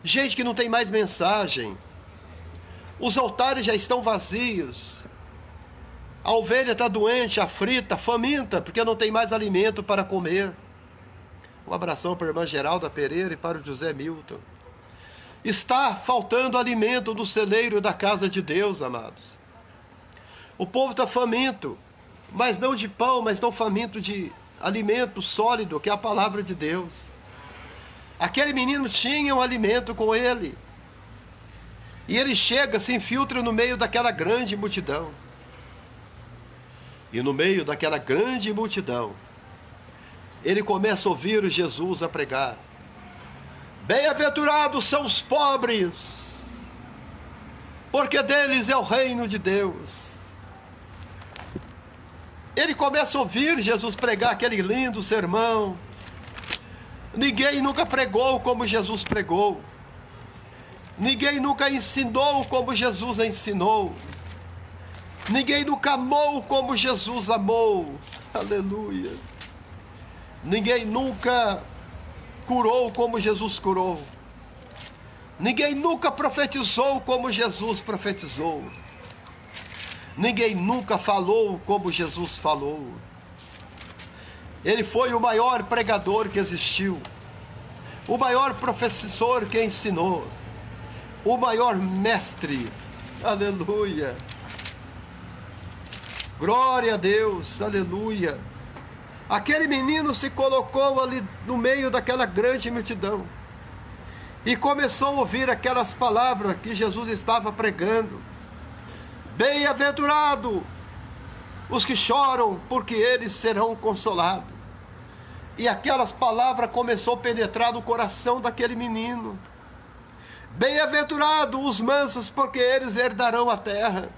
Gente que não tem mais mensagem. Os altares já estão vazios. A ovelha está doente, aflita, faminta, porque não tem mais alimento para comer. Um abração para a irmã Geralda Pereira e para o José Milton. Está faltando alimento no celeiro da casa de Deus, amados. O povo está faminto, mas não de pão, mas estão faminto de alimento sólido, que é a palavra de Deus. Aquele menino tinha um alimento com ele. E ele chega, se infiltra no meio daquela grande multidão. E no meio daquela grande multidão, ele começa a ouvir Jesus a pregar. Bem-aventurados são os pobres, porque deles é o reino de Deus. Ele começa a ouvir Jesus pregar aquele lindo sermão. Ninguém nunca pregou como Jesus pregou. Ninguém nunca ensinou como Jesus ensinou. Ninguém nunca amou como Jesus amou. Aleluia. Ninguém nunca curou como Jesus curou. Ninguém nunca profetizou como Jesus profetizou. Ninguém nunca falou como Jesus falou. Ele foi o maior pregador que existiu, o maior professor que ensinou, o maior mestre. Aleluia. Glória a Deus, aleluia. Aquele menino se colocou ali no meio daquela grande multidão e começou a ouvir aquelas palavras que Jesus estava pregando. Bem-aventurado os que choram, porque eles serão consolados. E aquelas palavras começou a penetrar no coração daquele menino. Bem-aventurado os mansos, porque eles herdarão a terra.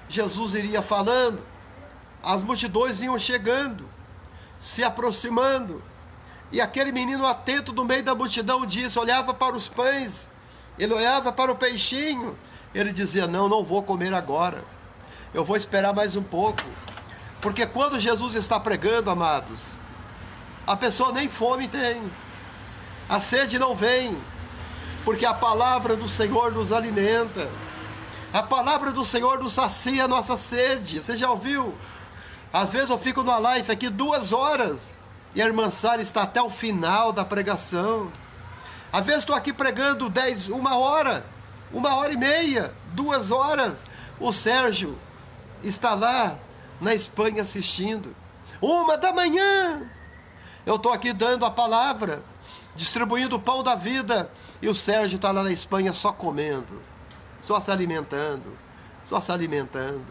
Jesus iria falando, as multidões iam chegando, se aproximando, e aquele menino atento no meio da multidão disse, olhava para os pães, ele olhava para o peixinho, ele dizia, não vou comer agora, eu vou esperar mais um pouco, porque quando Jesus está pregando, amados, a pessoa nem fome tem, a sede não vem, porque a palavra do Senhor nos alimenta. A palavra do Senhor nos sacia a nossa sede. Você já ouviu? Às vezes eu fico numa live aqui 2 horas e a irmã Sara está até o final da pregação. Às vezes estou aqui pregando 1 hora, 1h30, 2 horas. O Sérgio está lá na Espanha assistindo. 1h da manhã. Eu estou aqui dando a palavra, distribuindo o pão da vida. E o Sérgio está lá na Espanha só comendo. Só se alimentando, só se alimentando.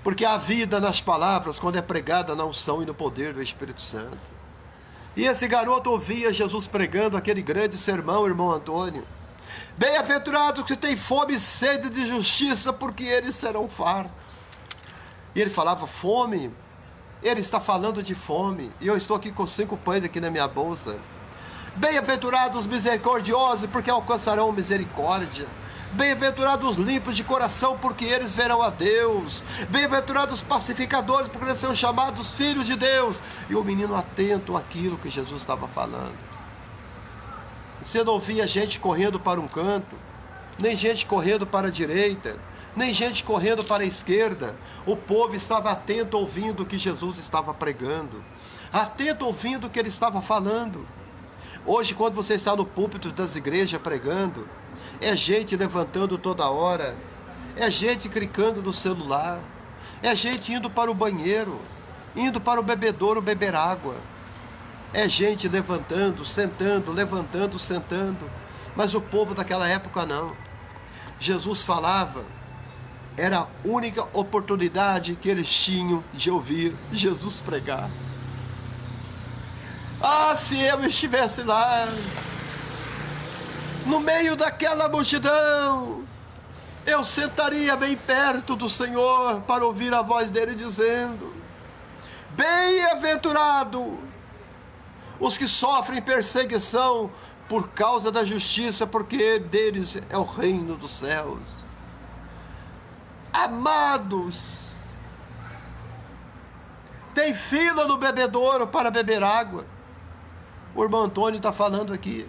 Porque a vida nas palavras, quando é pregada na unção e no poder do Espírito Santo. E esse garoto ouvia Jesus pregando aquele grande sermão, irmão Antônio. Bem-aventurados que têm fome e sede de justiça, porque eles serão fartos. E ele falava fome, ele está falando de fome. E eu estou aqui com 5 pães aqui na minha bolsa. Bem-aventurados misericordiosos, porque alcançarão misericórdia. Bem-aventurados os limpos de coração, porque eles verão a Deus. Bem-aventurados os pacificadores, porque eles são chamados filhos de Deus. E o menino atento àquilo que Jesus estava falando. Você não via gente correndo para um canto, nem gente correndo para a direita, nem gente correndo para a esquerda. O povo estava atento ouvindo o que Jesus estava pregando, atento ouvindo o que ele estava falando. Hoje, quando você está no púlpito das igrejas pregando, é gente levantando toda hora, é gente clicando no celular, é gente indo para o banheiro, indo para o bebedouro beber água, é gente levantando, sentando, levantando, sentando. Mas o povo daquela época não. Jesus falava, era a única oportunidade que eles tinham de ouvir Jesus pregar. Ah, se eu estivesse lá, no meio daquela multidão, eu sentaria bem perto do Senhor para ouvir a voz dele dizendo: bem-aventurado os que sofrem perseguição por causa da justiça, porque deles é o reino dos céus. Amados, tem fila no bebedouro para beber água. O irmão Antônio está falando aqui.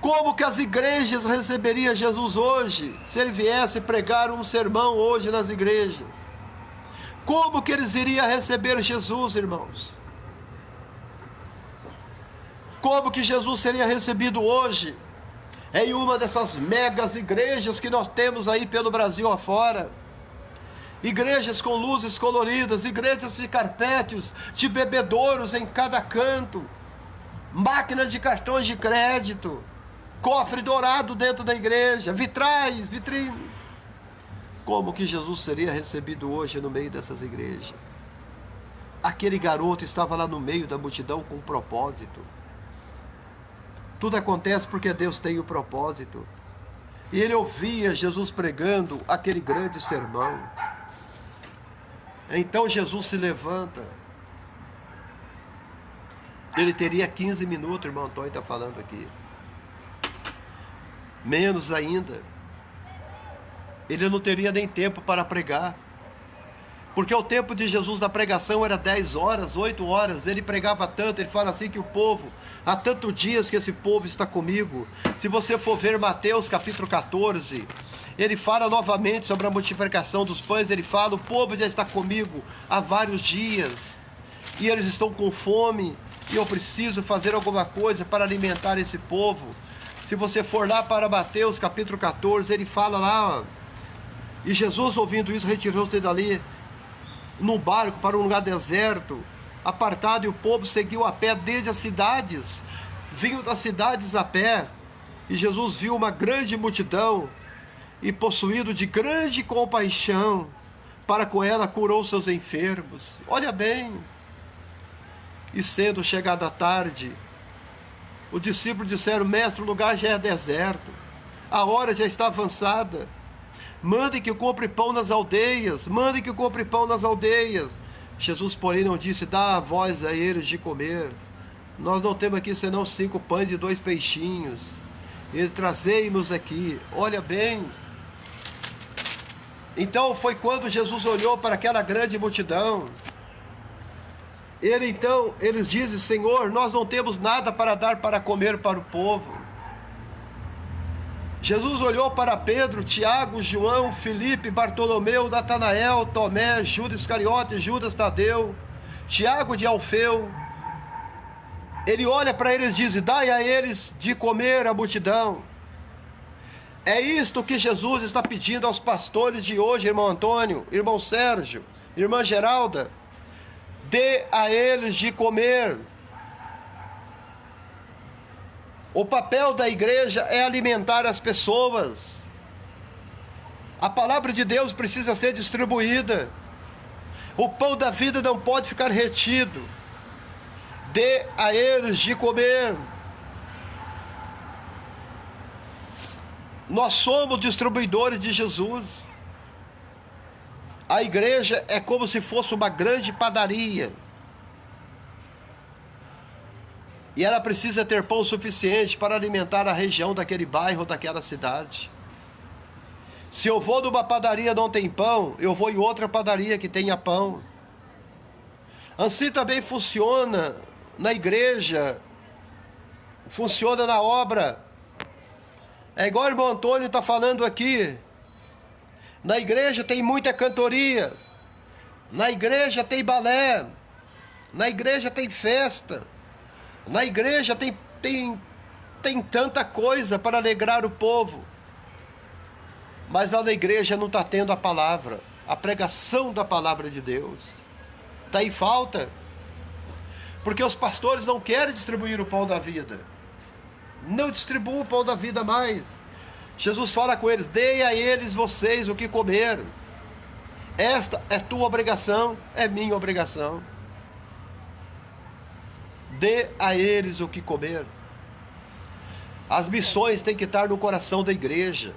Como que as igrejas receberiam Jesus hoje, se ele viesse pregar um sermão hoje nas igrejas? Como que eles iriam receber Jesus, irmãos? Como que Jesus seria recebido hoje, em uma dessas megas igrejas que nós temos aí pelo Brasil afora? Igrejas com luzes coloridas, igrejas de carpetes, de bebedouros em cada canto, máquinas de cartões de crédito, cofre dourado dentro da igreja, vitrais, vitrines. Como que Jesus seria recebido hoje no meio dessas igrejas? Aquele garoto estava lá no meio da multidão com um propósito. Tudo acontece porque Deus tem o propósito. E ele ouvia Jesus pregando aquele grande sermão. Então Jesus se levanta. Ele teria 15 minutos, o irmão Antônio está falando aqui. Menos ainda. Ele não teria nem tempo para pregar. Porque o tempo de Jesus da pregação era 10 horas, 8 horas. Ele pregava tanto, ele fala assim que o povo, há tantos dias que esse povo está comigo. Se você for ver Mateus capítulo 14, ele fala novamente sobre a multiplicação dos pães. Ele fala, o povo já está comigo há vários dias. E eles estão com fome. E eu preciso fazer alguma coisa para alimentar esse povo. Se você for lá para Mateus capítulo 14, ele fala lá, ó, e Jesus, ouvindo isso, retirou-se dali num barco para um lugar deserto, apartado, e o povo seguiu a pé desde as cidades. Vinham das cidades a pé, e Jesus viu uma grande multidão, e possuído de grande compaixão, para com ela curou seus enfermos. Olha bem, e sendo chegada a tarde, os discípulos disseram, mestre, o lugar já é deserto, a hora já está avançada. Mandem que eu compre pão nas aldeias. Mandem que eu compre pão nas aldeias. Jesus, porém, não disse, dá a voz a eles de comer. Nós não temos aqui senão 5 pães e 2 peixinhos. Ele trazei-nos aqui. Olha bem. Então foi quando Jesus olhou para aquela grande multidão. Eles dizem, Senhor, nós não temos nada para dar para comer para o povo. Jesus olhou para Pedro, Tiago, João, Filipe, Bartolomeu, Natanael, Tomé, Judas Iscariote, Judas Tadeu, Tiago de Alfeu. Ele olha para eles e diz, dai a eles de comer a multidão. É isto que Jesus está pedindo aos pastores de hoje, irmão Antônio, irmão Sérgio, irmã Geralda. Dê a eles de comer. O papel da igreja é alimentar as pessoas. A palavra de Deus precisa ser distribuída. O pão da vida não pode ficar retido. Dê a eles de comer. Nós somos distribuidores de Jesus. A igreja é como se fosse uma grande padaria. E ela precisa ter pão suficiente para alimentar a região daquele bairro, daquela cidade. Se eu vou numa padaria e não tem pão, eu vou em outra padaria que tenha pão. Assim também funciona na igreja, funciona na obra. É igual o irmão Antônio está falando aqui. Na igreja tem muita cantoria, na igreja tem balé, na igreja tem festa, na igreja tem tanta coisa para alegrar o povo. Mas lá na igreja não está tendo a palavra, a pregação da palavra de Deus. Está em falta. Porque os pastores não querem distribuir o pão da vida. Não distribuam o pão da vida mais. Jesus fala com eles: dê a eles vocês o que comer. Esta é tua obrigação, é minha obrigação. Dê a eles o que comer. As missões têm que estar no coração da igreja.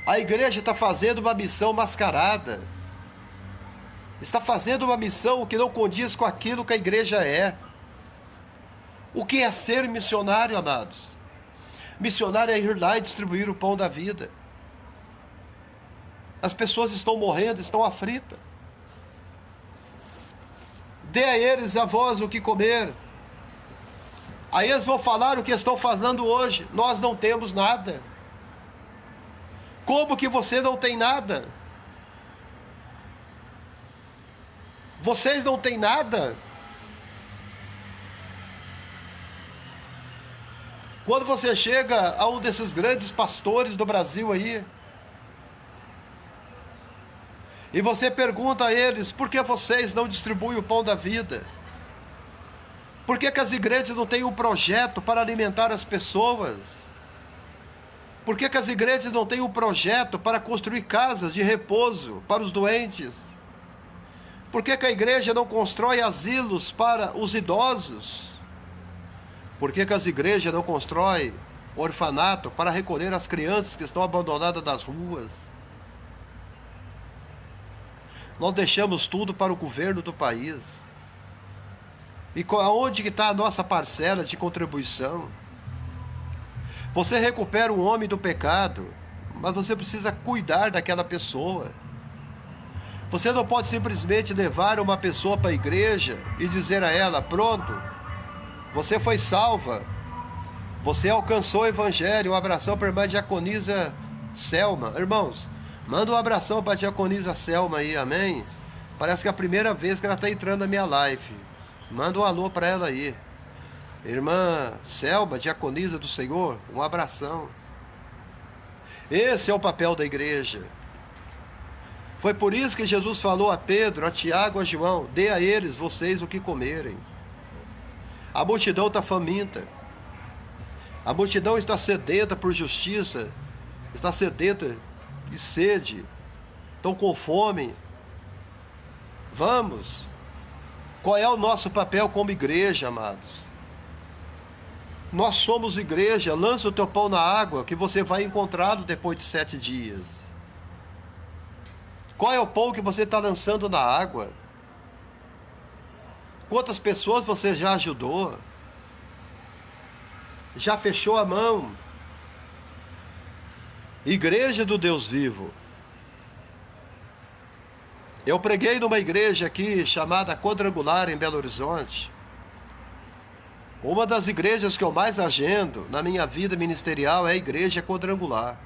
A igreja está fazendo uma missão mascarada. Está fazendo uma missão que não condiz com aquilo que a igreja é. O que é ser missionário, amados? Missionário é ir lá e distribuir o pão da vida. As pessoas estão morrendo, estão aflitas. Dê a eles a vós o que comer. Aí eles vão falar o que estão fazendo hoje: nós não temos nada. Como que você não tem nada? Vocês não têm nada? Quando você chega a um desses grandes pastores do Brasil aí, e você pergunta a eles: por que vocês não distribuem o pão da vida? Por que as igrejas não têm um projeto para alimentar as pessoas? Por que as igrejas não têm um projeto para construir casas de repouso para os doentes? Por que a igreja não constrói asilos para os idosos? Por que as igrejas não constroem orfanato para recolher as crianças que estão abandonadas nas ruas? Nós deixamos tudo para o governo do país. E aonde que está a nossa parcela de contribuição? Você recupera um homem do pecado, mas você precisa cuidar daquela pessoa. Você não pode simplesmente levar uma pessoa para a igreja e dizer a ela: pronto, você foi salva, você alcançou o evangelho. Um abração para a irmã diaconisa Selma. Irmãos, manda um abração para a diaconisa Selma aí, amém? Parece que é a primeira vez que ela está entrando na minha live. Manda um alô para ela aí. Irmã Selma, diaconisa do Senhor, um abração. Esse é o papel da igreja. Foi por isso que Jesus falou a Pedro, a Tiago, a João: dê a eles vocês o que comerem. A multidão está faminta. A multidão está sedenta por justiça. Está sedenta de sede. Estão com fome. Vamos. Qual é o nosso papel como igreja, amados? Nós somos igreja. Lança o teu pão na água, que você vai encontrá-lo depois de 7 dias. Qual é o pão que você está lançando na água? Quantas pessoas você já ajudou? Já fechou a mão? Igreja do Deus vivo. Eu preguei numa igreja aqui chamada Quadrangular, em Belo Horizonte. Uma das igrejas que eu mais agendo na minha vida ministerial é a Igreja Quadrangular.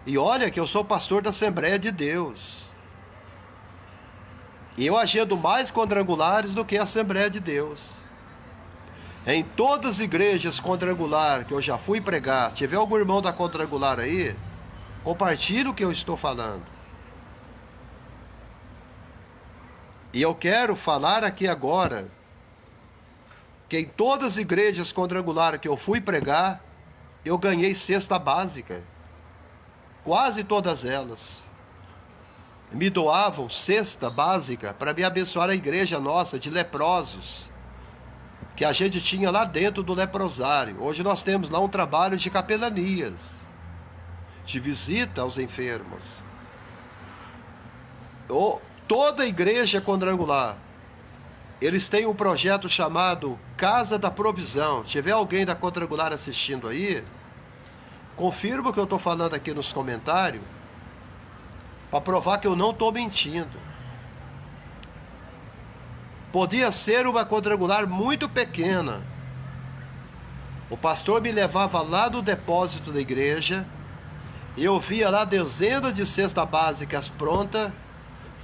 E olha que eu sou pastor da Assembleia de Deus. E eu agendo mais quadrangulares do que a Assembleia de Deus. Em todas as igrejas quadrangular que eu já fui pregar, tiver algum irmão da quadrangular aí, compartilhe o que eu estou falando. E eu quero falar aqui agora que em todas as igrejas quadrangulares que eu fui pregar, eu ganhei cesta básica. Quase todas elas me doavam cesta básica para me abençoar a igreja nossa de leprosos, que a gente tinha lá dentro do leprosário. Hoje nós temos lá um trabalho de capelanias, de visita aos enfermos. Toda a igreja quadrangular, eles têm um projeto chamado Casa da Provisão. Se tiver alguém da quadrangular assistindo aí, confirma o que eu estou falando aqui nos comentários, para provar que eu não estou mentindo. Podia ser uma quadrangular muito pequena. O pastor me levava lá do depósito da igreja, e eu via lá dezenas de cestas básicas prontas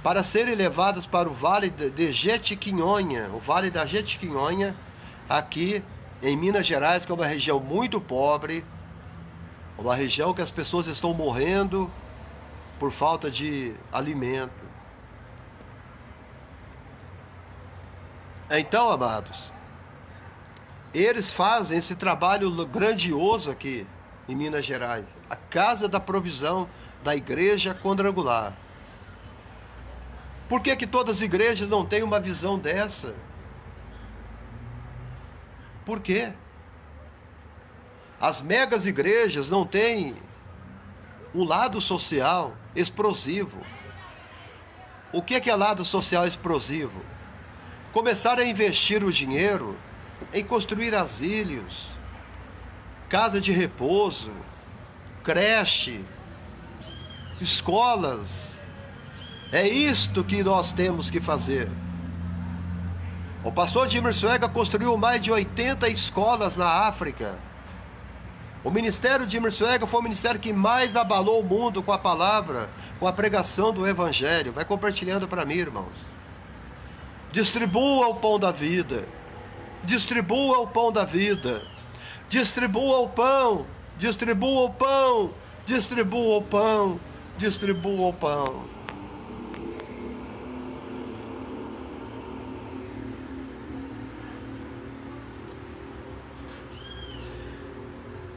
para serem levadas para o Vale de Jequitinhonha, o Vale da Jequitinhonha, aqui em Minas Gerais, que é uma região muito pobre, uma região que as pessoas estão morrendo por falta de alimento. Então, amados, eles fazem esse trabalho grandioso aqui. em Minas Gerais. A Casa da Provisão da Igreja Quadrangular. Por que que todas as igrejas não têm uma visão dessa? Por quê? As megas igrejas não têm um lado social explosivo. O que é lado social explosivo? Começar a investir o dinheiro em construir asilos, casa de repouso, creche, escolas. É isto que nós temos que fazer. O pastor Dimmer Swaggart construiu mais de 80 escolas na África. O ministério Dimmer Swaggart foi o ministério que mais abalou o mundo com a palavra, com a pregação do Evangelho. Vai compartilhando para mim, irmãos. Distribua o pão da vida. Distribua o pão da vida. Distribua o pão. Distribua o pão. Distribua o pão. Distribua o pão.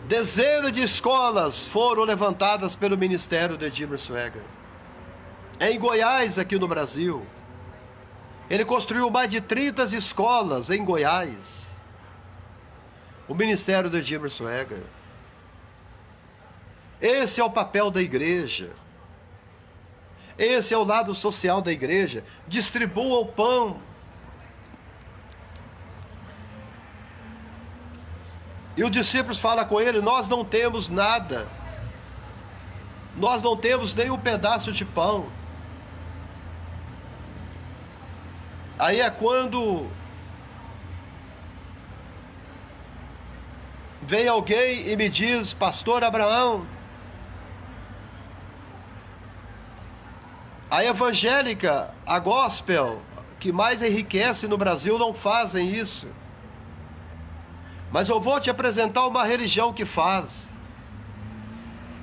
Dezenas de escolas foram levantadas pelo ministério de Dimmer Swaggart. Em Goiás, aqui no Brasil, ele construiu mais de 30 escolas em Goiás. O ministério de Dimmer Swaggart. Esse é o papel da igreja. Esse é o lado social da igreja. Distribua o pão. E os discípulos falam com ele: nós não temos nada. Nós não temos nem um pedaço de pão. Aí é quando vem alguém e me diz: pastor Abraão, a evangélica, a gospel, que mais enriquece no Brasil, não fazem isso. Mas eu vou te apresentar uma religião que faz.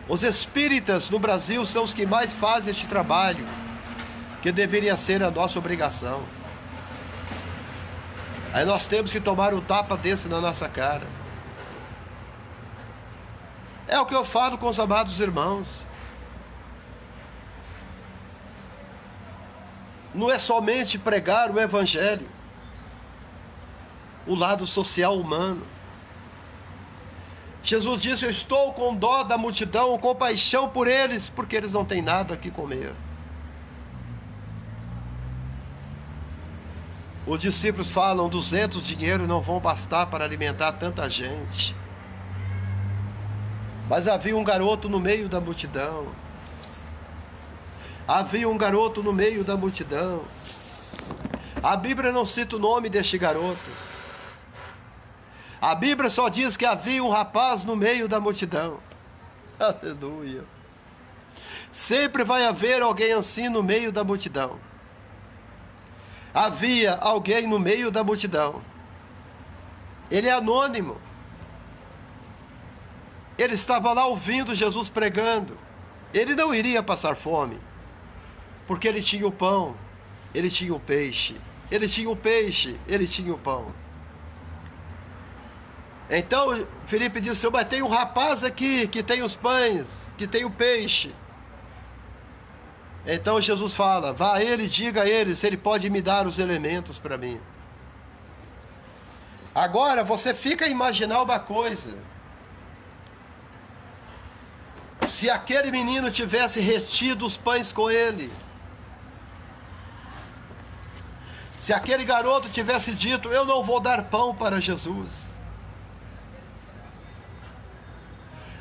Os espíritas no Brasil são os que mais fazem este trabalho, que deveria ser a nossa obrigação. Aí nós temos que tomar um tapa desse na nossa cara. É o que eu falo com os amados irmãos. Não é somente pregar o Evangelho, o lado social humano. Jesus disse: eu estou com dó da multidão, compaixão por eles, porque eles não têm nada que comer. Os discípulos falam: 200 dinheiro não vão bastar para alimentar tanta gente. Mas havia um garoto no meio da multidão. Havia um garoto no meio da multidão. A Bíblia não cita o nome deste garoto. A Bíblia só diz que havia um rapaz no meio da multidão. Aleluia. Sempre vai haver alguém assim no meio da multidão. Havia alguém no meio da multidão. Ele é anônimo. Ele estava lá ouvindo Jesus pregando. Ele não iria passar fome, porque ele tinha o pão, ele tinha o peixe, ele tinha o peixe, ele tinha o pão. Então Filipe disse: mas tem um rapaz aqui que tem os pães, que tem o peixe. Então Jesus fala: vá a ele e diga a ele se ele pode me dar os elementos para mim. Agora você fica a imaginar uma coisa. Se aquele menino tivesse retido os pães com ele, se aquele garoto tivesse dito: eu não vou dar pão para Jesus,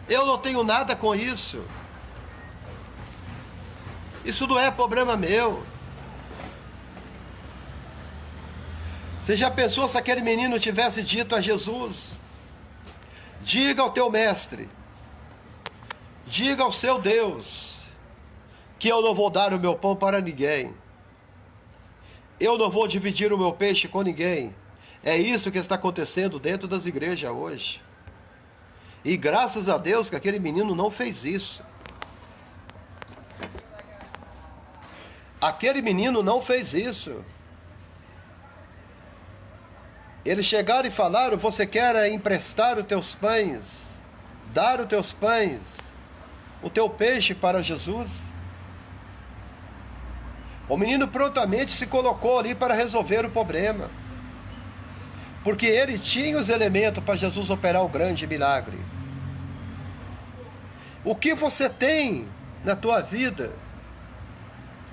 eu não tenho nada com isso, isso não é problema meu. Você já pensou se aquele menino tivesse dito a Jesus: diga ao teu mestre, diga ao seu Deus, que eu não vou dar o meu pão para ninguém, eu não vou dividir o meu peixe com ninguém. É isso que está acontecendo dentro das igrejas hoje. E graças a Deus que aquele menino não fez isso. Aquele menino não fez isso. Eles chegaram e falaram: você quer emprestar os teus pães dar os teus pães, o teu peixe para Jesus? O menino prontamente se colocou ali para resolver o problema, porque ele tinha os elementos para Jesus operar o grande milagre. O que você tem na tua vida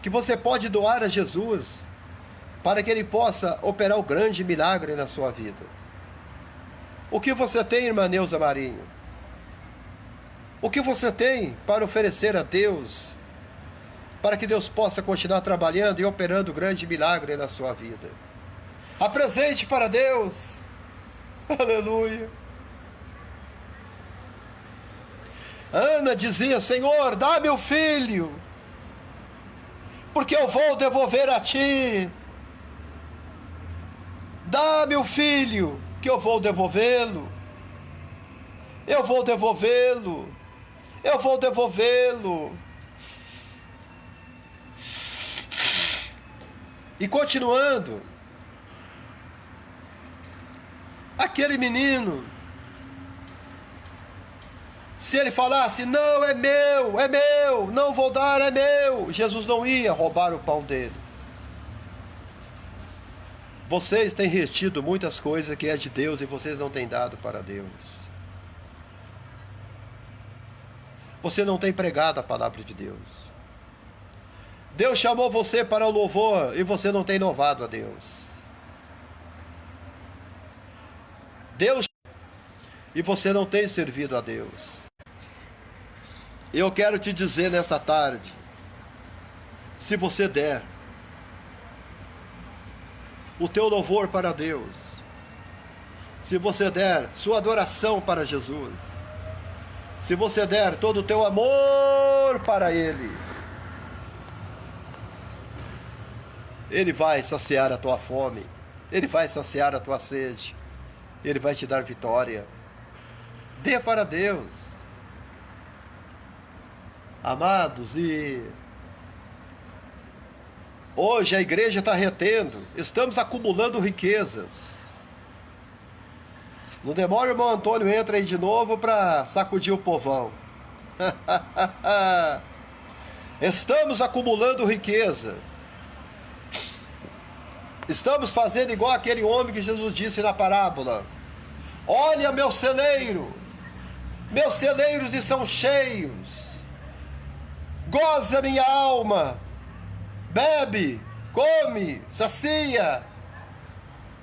que você pode doar a Jesus para que ele possa operar o grande milagre na sua vida? O que você tem, irmã Neuza Marinho? O que você tem para oferecer a Deus para que Deus possa continuar trabalhando e operando o grande milagre na sua vida? Apresente para Deus. Aleluia. Ana dizia: Senhor, dá meu filho, porque eu vou devolver a ti. Dá meu filho, que eu vou devolvê-lo. Eu vou devolvê-lo. Eu vou devolvê-lo. E continuando, aquele menino, se ele falasse: não, é meu, não vou dar, é meu, Jesus não ia roubar o pão dele. Vocês têm retido muitas coisas que é de Deus e vocês não têm dado para Deus. Você não tem pregado a palavra de Deus. Deus chamou você para o louvor e você não tem louvado a Deus. Deus e você não tem servido a Deus. Eu quero te dizer nesta tarde, se você der o teu louvor para Deus, se você der sua adoração para Jesus, se você der todo o teu amor para Ele, Ele vai saciar a tua fome, Ele vai saciar a tua sede, Ele vai te dar vitória. Dê para Deus. Amados, e hoje a igreja está retendo, estamos acumulando riquezas. Não demora, o irmão Antônio entra aí de novo para sacudir o povão. Estamos acumulando riqueza. Estamos fazendo igual aquele homem que Jesus disse na parábola: olha meu celeiro, meus celeiros estão cheios. Goza minha alma, bebe, come, sacia.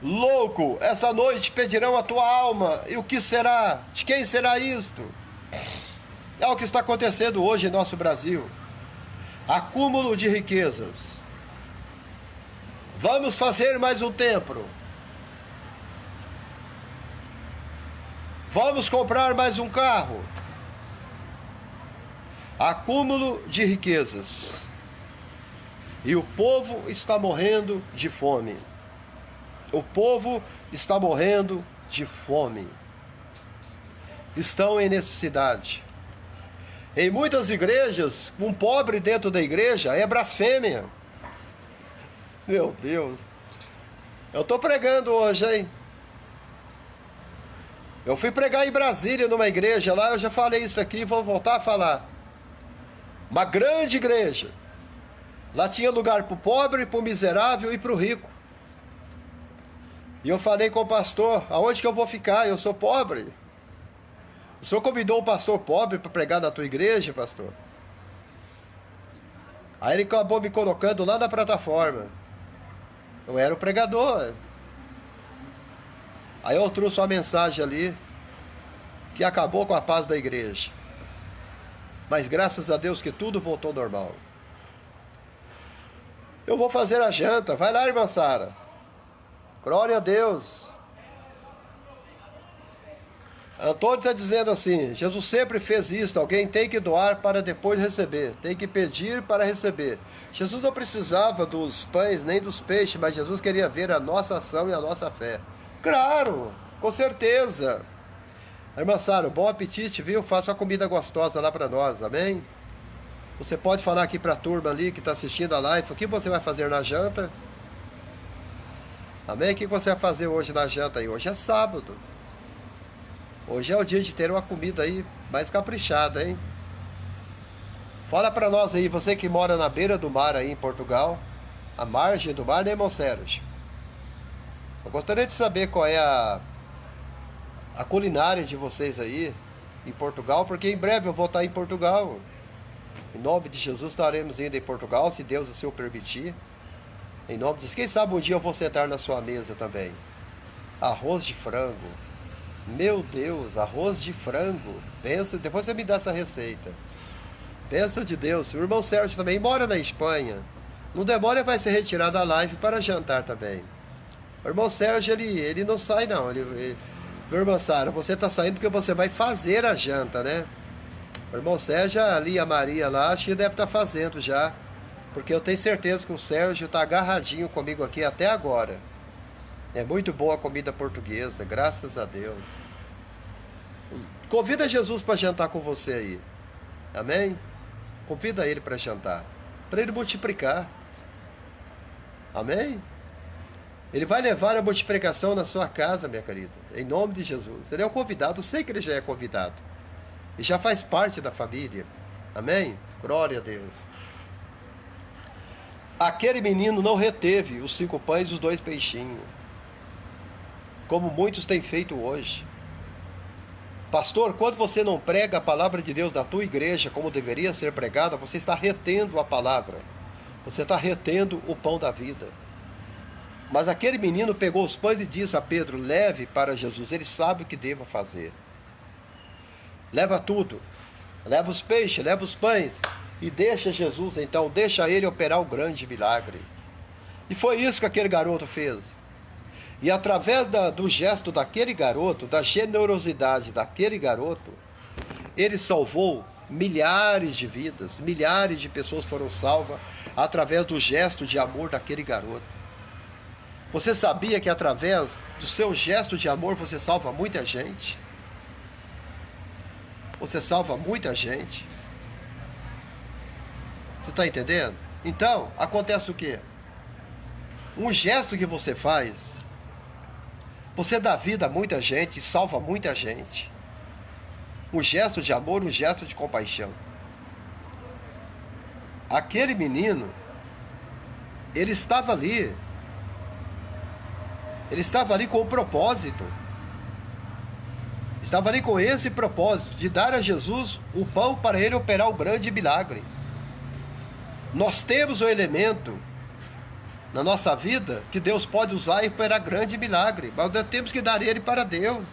Louco, esta noite pedirão a tua alma, e o que será? De quem será isto? É o que está acontecendo hoje em nosso Brasil. Acúmulo de riquezas. Vamos fazer mais um templo. Vamos comprar mais um carro. Acúmulo de riquezas. E o povo está morrendo de fome. O povo está morrendo de fome. Estão em necessidade. Em muitas igrejas, um pobre dentro da igreja é blasfêmia. Meu Deus. Eu estou pregando hoje, hein? Eu fui pregar em Brasília, numa igreja lá, eu já falei isso aqui, vou voltar a falar. Uma grande igreja. Lá tinha lugar para o pobre, para o miserável e para o rico. E eu falei com o pastor: aonde que eu vou ficar? Eu sou pobre. O senhor convidou um pastor pobre para pregar na tua igreja, pastor? Aí ele acabou me colocando lá na plataforma. Eu era o pregador. Aí eu trouxe uma mensagem ali que acabou com a paz da igreja. Mas graças a Deus que tudo voltou ao normal. Eu vou fazer a janta. Vai lá, irmã Sara. Glória a Deus. Antônio está dizendo assim: Jesus sempre fez isso. Alguém tem que doar para depois receber. Tem que pedir para receber. Jesus não precisava dos pães nem dos peixes, mas Jesus queria ver a nossa ação e a nossa fé. Claro, com certeza. Irmã Sara, bom apetite, viu? Faça uma comida gostosa lá para nós, amém? Você pode falar aqui para a turma ali que está assistindo a live, o que você vai fazer na janta? Amém? O que você vai fazer hoje na janta aí? Hoje é sábado. Hoje é o dia de ter uma comida aí mais caprichada, hein? Fala pra nós aí, você que mora na beira do mar aí em Portugal, a margem do mar, né, irmão Sérgio? Eu gostaria de saber qual é a culinária de vocês aí em Portugal, porque em breve eu vou estar em Portugal. Em nome de Jesus estaremos indo em Portugal, se Deus assim o permitir. Em nome de Jesus. Quem sabe um dia eu vou sentar na sua mesa também. Arroz de frango. Meu Deus, arroz de frango. Pensa, depois você me dá essa receita. Pensa de Deus. O irmão Sérgio também mora na Espanha. Não demora, vai ser retirado da live para jantar também. O irmão Sérgio, ele não sai não. Irmã Sara, você está saindo porque você vai fazer a janta, né? O irmão Sérgio, ali a Maria lá, acho que deve estar fazendo já. Porque eu tenho certeza que o Sérgio está agarradinho comigo aqui até agora. É muito boa a comida portuguesa, graças a Deus. Convida Jesus para jantar com você aí. Amém? Convida ele para jantar. Para ele multiplicar. Amém? Ele vai levar a multiplicação na sua casa, minha querida. Em nome de Jesus. Ele é um convidado, eu sei que ele já é convidado. E já faz parte da família. Amém? Glória a Deus. Aquele menino não reteve os 5 pães e os 2 peixinhos, como muitos têm feito hoje. Pastor, quando você não prega a palavra de Deus na tua igreja como deveria ser pregada, você está retendo a palavra. Você está retendo o pão da vida. Mas aquele menino pegou os pães e disse a Pedro, leve para Jesus, ele sabe o que deva fazer. Leva tudo. Leva os peixes, leva os pães. E deixa Jesus, então, deixa ele operar o grande milagre. E foi isso que aquele garoto fez. E através do gesto daquele garoto, da generosidade daquele garoto, ele salvou milhares de vidas, milhares de pessoas foram salvas através do gesto de amor daquele garoto. Você sabia que através do seu gesto de amor você salva muita gente? Você salva muita gente. Você está entendendo? Então, acontece o quê? Um gesto que você faz, você dá vida a muita gente, salva muita gente. Um gesto de amor, um gesto de compaixão. Aquele menino, ele estava ali com um propósito. Estava ali com esse propósito, de dar a Jesus o pão para ele operar o grande milagre. Nós temos o elemento na nossa vida que Deus pode usar e operar grande milagre, mas nós temos que dar ele para Deus.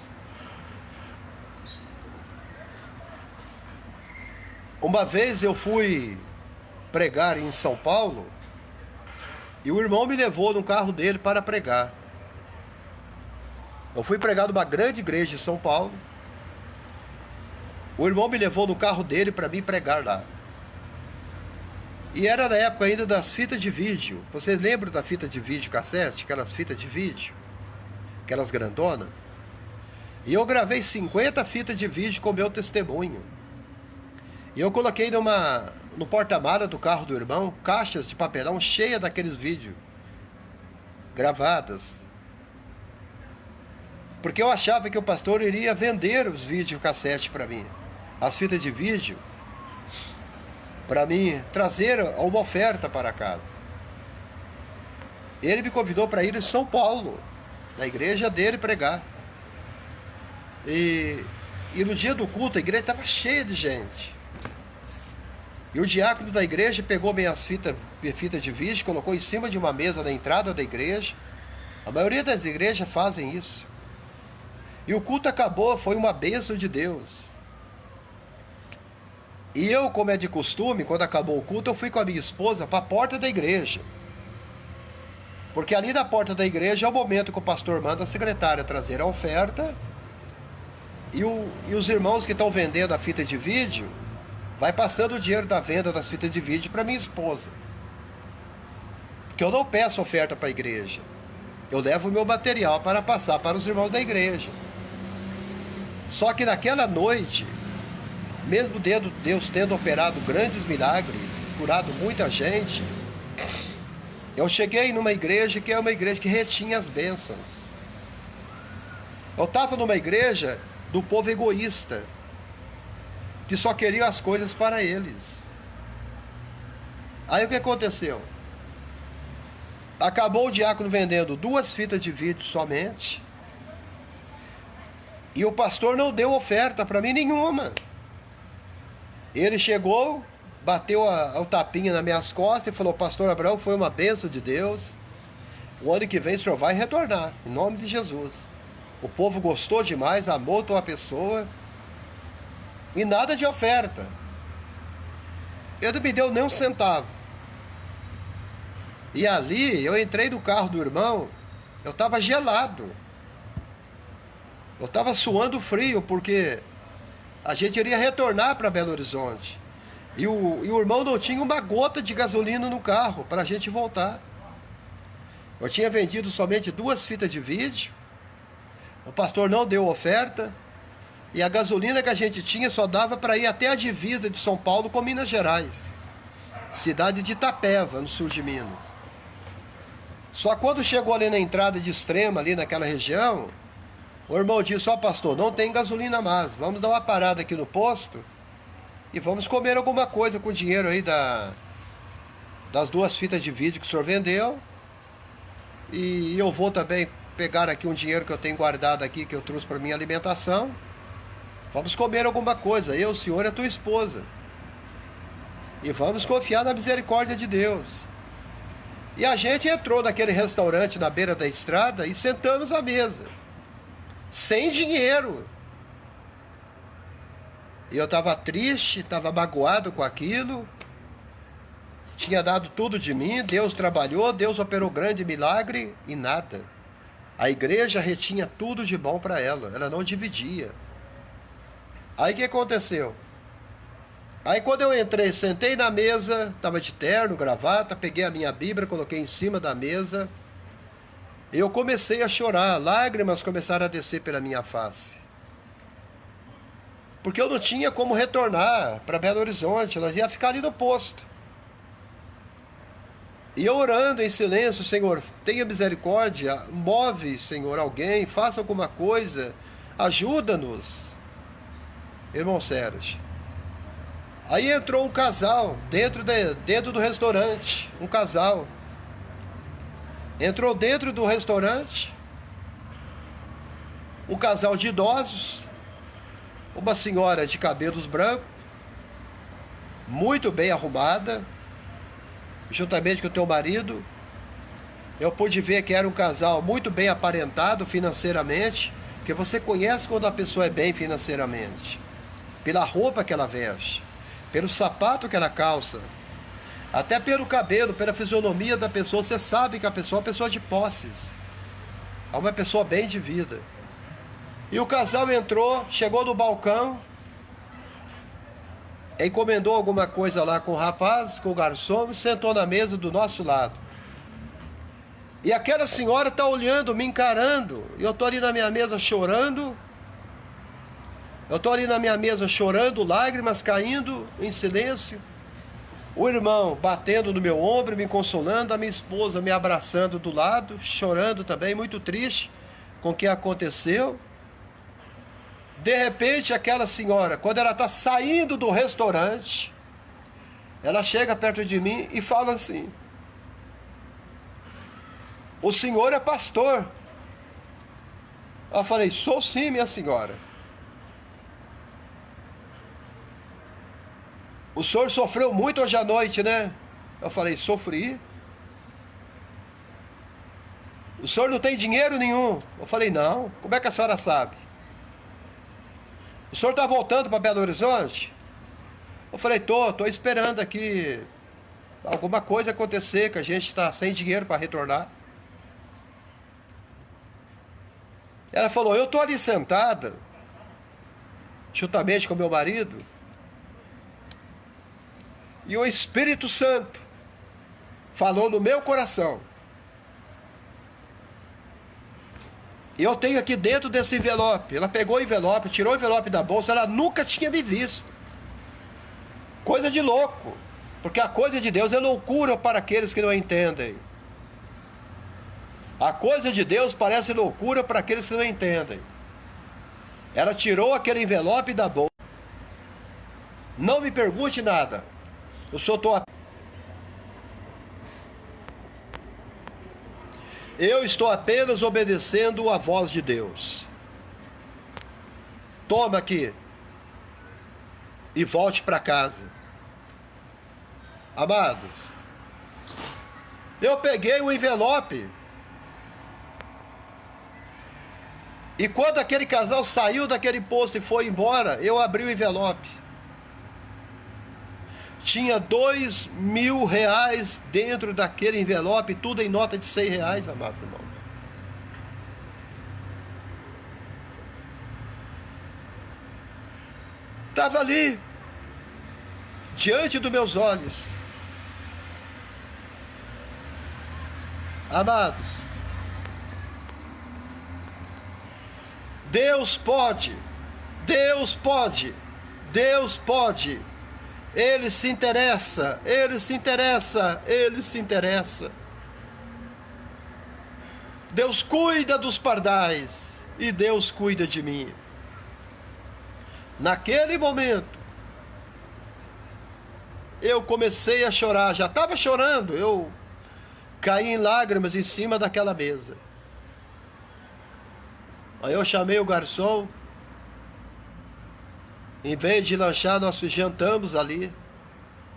Uma vez eu fui pregar em São Paulo e o irmão me levou no carro dele para pregar. Eu fui pregar numa grande igreja de São Paulo. O irmão me levou no carro dele para mim pregar lá. E era na época ainda das fitas de vídeo. Vocês lembram da fita de vídeo cassete? Aquelas fitas de vídeo? Aquelas grandonas? E eu gravei 50 fitas de vídeo com meu testemunho. E eu coloquei no porta-mala do carro do irmão caixas de papelão cheias daqueles vídeos gravadas. Porque eu achava que o pastor iria vender os vídeos cassete para mim. As fitas de vídeo. Para mim trazer uma oferta para casa. Ele me convidou para ir em São Paulo, na igreja dele, pregar. E no dia do culto a igreja estava cheia de gente. E o diácono da igreja pegou minhas fitas de vídeo, colocou em cima de uma mesa na entrada da igreja. A maioria das igrejas fazem isso. E o culto acabou, foi uma bênção de Deus. E eu, como é de costume, quando acabou o culto, eu fui com a minha esposa para a porta da igreja. Porque ali na porta da igreja é o momento que o pastor manda a secretária trazer a oferta. E os irmãos que estão vendendo a fita de vídeo, vai passando o dinheiro da venda das fitas de vídeo para minha esposa. Porque eu não peço oferta para a igreja. Eu levo o meu material para passar para os irmãos da igreja. Só que naquela noite, mesmo Deus tendo operado grandes milagres, curado muita gente, eu cheguei numa igreja que é uma igreja que retinha as bênçãos. Eu estava numa igreja do povo egoísta, que só queriam as coisas para eles. Aí o que aconteceu? Acabou o diácono vendendo 2 fitas de vídeo somente, e o pastor não deu oferta para mim nenhuma. Ele chegou, bateu o tapinha nas minhas costas e falou: pastor Abraão, foi uma bênção de Deus. O ano que vem o senhor vai retornar, em nome de Jesus. O povo gostou demais, amou tua pessoa. E nada de oferta. Ele não me deu nem um centavo. E ali, eu entrei no carro do irmão, eu estava gelado. Eu estava suando frio, porque a gente iria retornar para Belo Horizonte. E o irmão não tinha uma gota de gasolina no carro para a gente voltar. Eu tinha vendido somente 2 fitas de vídeo. O pastor não deu oferta. E a gasolina que a gente tinha só dava para ir até a divisa de São Paulo com Minas Gerais. Cidade de Itapeva, no sul de Minas. Só quando chegou ali na entrada de Extrema, ali naquela região, o irmão disse: ó pastor, não tem gasolina mais. Vamos dar uma parada aqui no posto e vamos comer alguma coisa com o dinheiro aí das 2 fitas de vídeo que o senhor vendeu. E eu vou também pegar aqui um dinheiro que eu tenho guardado aqui, que eu trouxe para minha alimentação. Vamos comer alguma coisa, eu, o senhor e a tua esposa. E vamos confiar na misericórdia de Deus. E a gente entrou naquele restaurante na beira da estrada e sentamos à mesa. Sem dinheiro. E eu estava triste, estava magoado com aquilo. Tinha dado tudo de mim, Deus trabalhou, Deus operou grande milagre e nada. A igreja retinha tudo de bom para ela não dividia. Aí o que aconteceu? Aí quando eu entrei, sentei na mesa, estava de terno, gravata, peguei a minha Bíblia, coloquei em cima da mesa. Eu comecei a chorar, lágrimas começaram a descer pela minha face. Porque eu não tinha como retornar para Belo Horizonte, nós ia ficar ali no posto. E eu orando em silêncio: Senhor, tenha misericórdia, move, Senhor, alguém, faça alguma coisa, ajuda-nos. Irmão Sérgio, aí entrou um casal dentro do restaurante, um casal. Entrou dentro do restaurante, um casal de idosos, uma senhora de cabelos brancos, muito bem arrumada, juntamente com o teu marido. Eu pude ver que era um casal muito bem aparentado financeiramente, porque você conhece quando a pessoa é bem financeiramente, pela roupa que ela veste, pelo sapato que ela calça, até pelo cabelo, pela fisionomia da pessoa. Você sabe que a pessoa é uma pessoa de posses, é uma pessoa bem de vida. E o casal entrou, chegou no balcão, encomendou alguma coisa lá com o rapaz, com o garçom, e sentou na mesa do nosso lado. E aquela senhora está olhando, me encarando, e eu estou ali na minha mesa chorando. Eu estou ali na minha mesa chorando, lágrimas caindo em silêncio. O irmão batendo no meu ombro, me consolando, a minha esposa me abraçando do lado, chorando também, muito triste com o que aconteceu. De repente, aquela senhora, quando ela está saindo do restaurante, ela chega perto de mim e fala assim: o senhor é pastor? Eu falei: sou sim, minha senhora. O senhor sofreu muito hoje à noite, né? Eu falei: sofri. O senhor não tem dinheiro nenhum? Eu falei: não. Como é que a senhora sabe? O senhor está voltando para Belo Horizonte? Eu falei: tô esperando aqui alguma coisa acontecer, que a gente está sem dinheiro para retornar. Ela falou: eu estou ali sentada, juntamente com meu marido, e o Espírito Santo falou no meu coração. E eu tenho aqui dentro desse envelope. Ela pegou o envelope, tirou o envelope da bolsa, ela nunca tinha me visto. Coisa de louco. Porque a coisa de Deus é loucura para aqueles que não entendem. A coisa de Deus parece loucura para aqueles que não entendem. Ela tirou aquele envelope da bolsa. Não me pergunte nada. Eu estou apenas obedecendo a voz de Deus. Toma aqui. E volte para casa. Amados, eu peguei o envelope. E quando aquele casal saiu daquele posto e foi embora, eu abri o envelope. Tinha R$ 2.000 dentro daquele envelope, tudo em nota de R$ 100, amado irmão. Estava ali, diante dos meus olhos. Amados, Deus pode, Deus pode, Deus pode. Ele se interessa, Ele se interessa, Ele se interessa. Deus cuida dos pardais e Deus cuida de mim. Naquele momento, eu comecei a chorar, já estava chorando, eu caí em lágrimas em cima daquela mesa. Aí eu chamei o garçom. Em vez de lanchar, nós jantamos ali,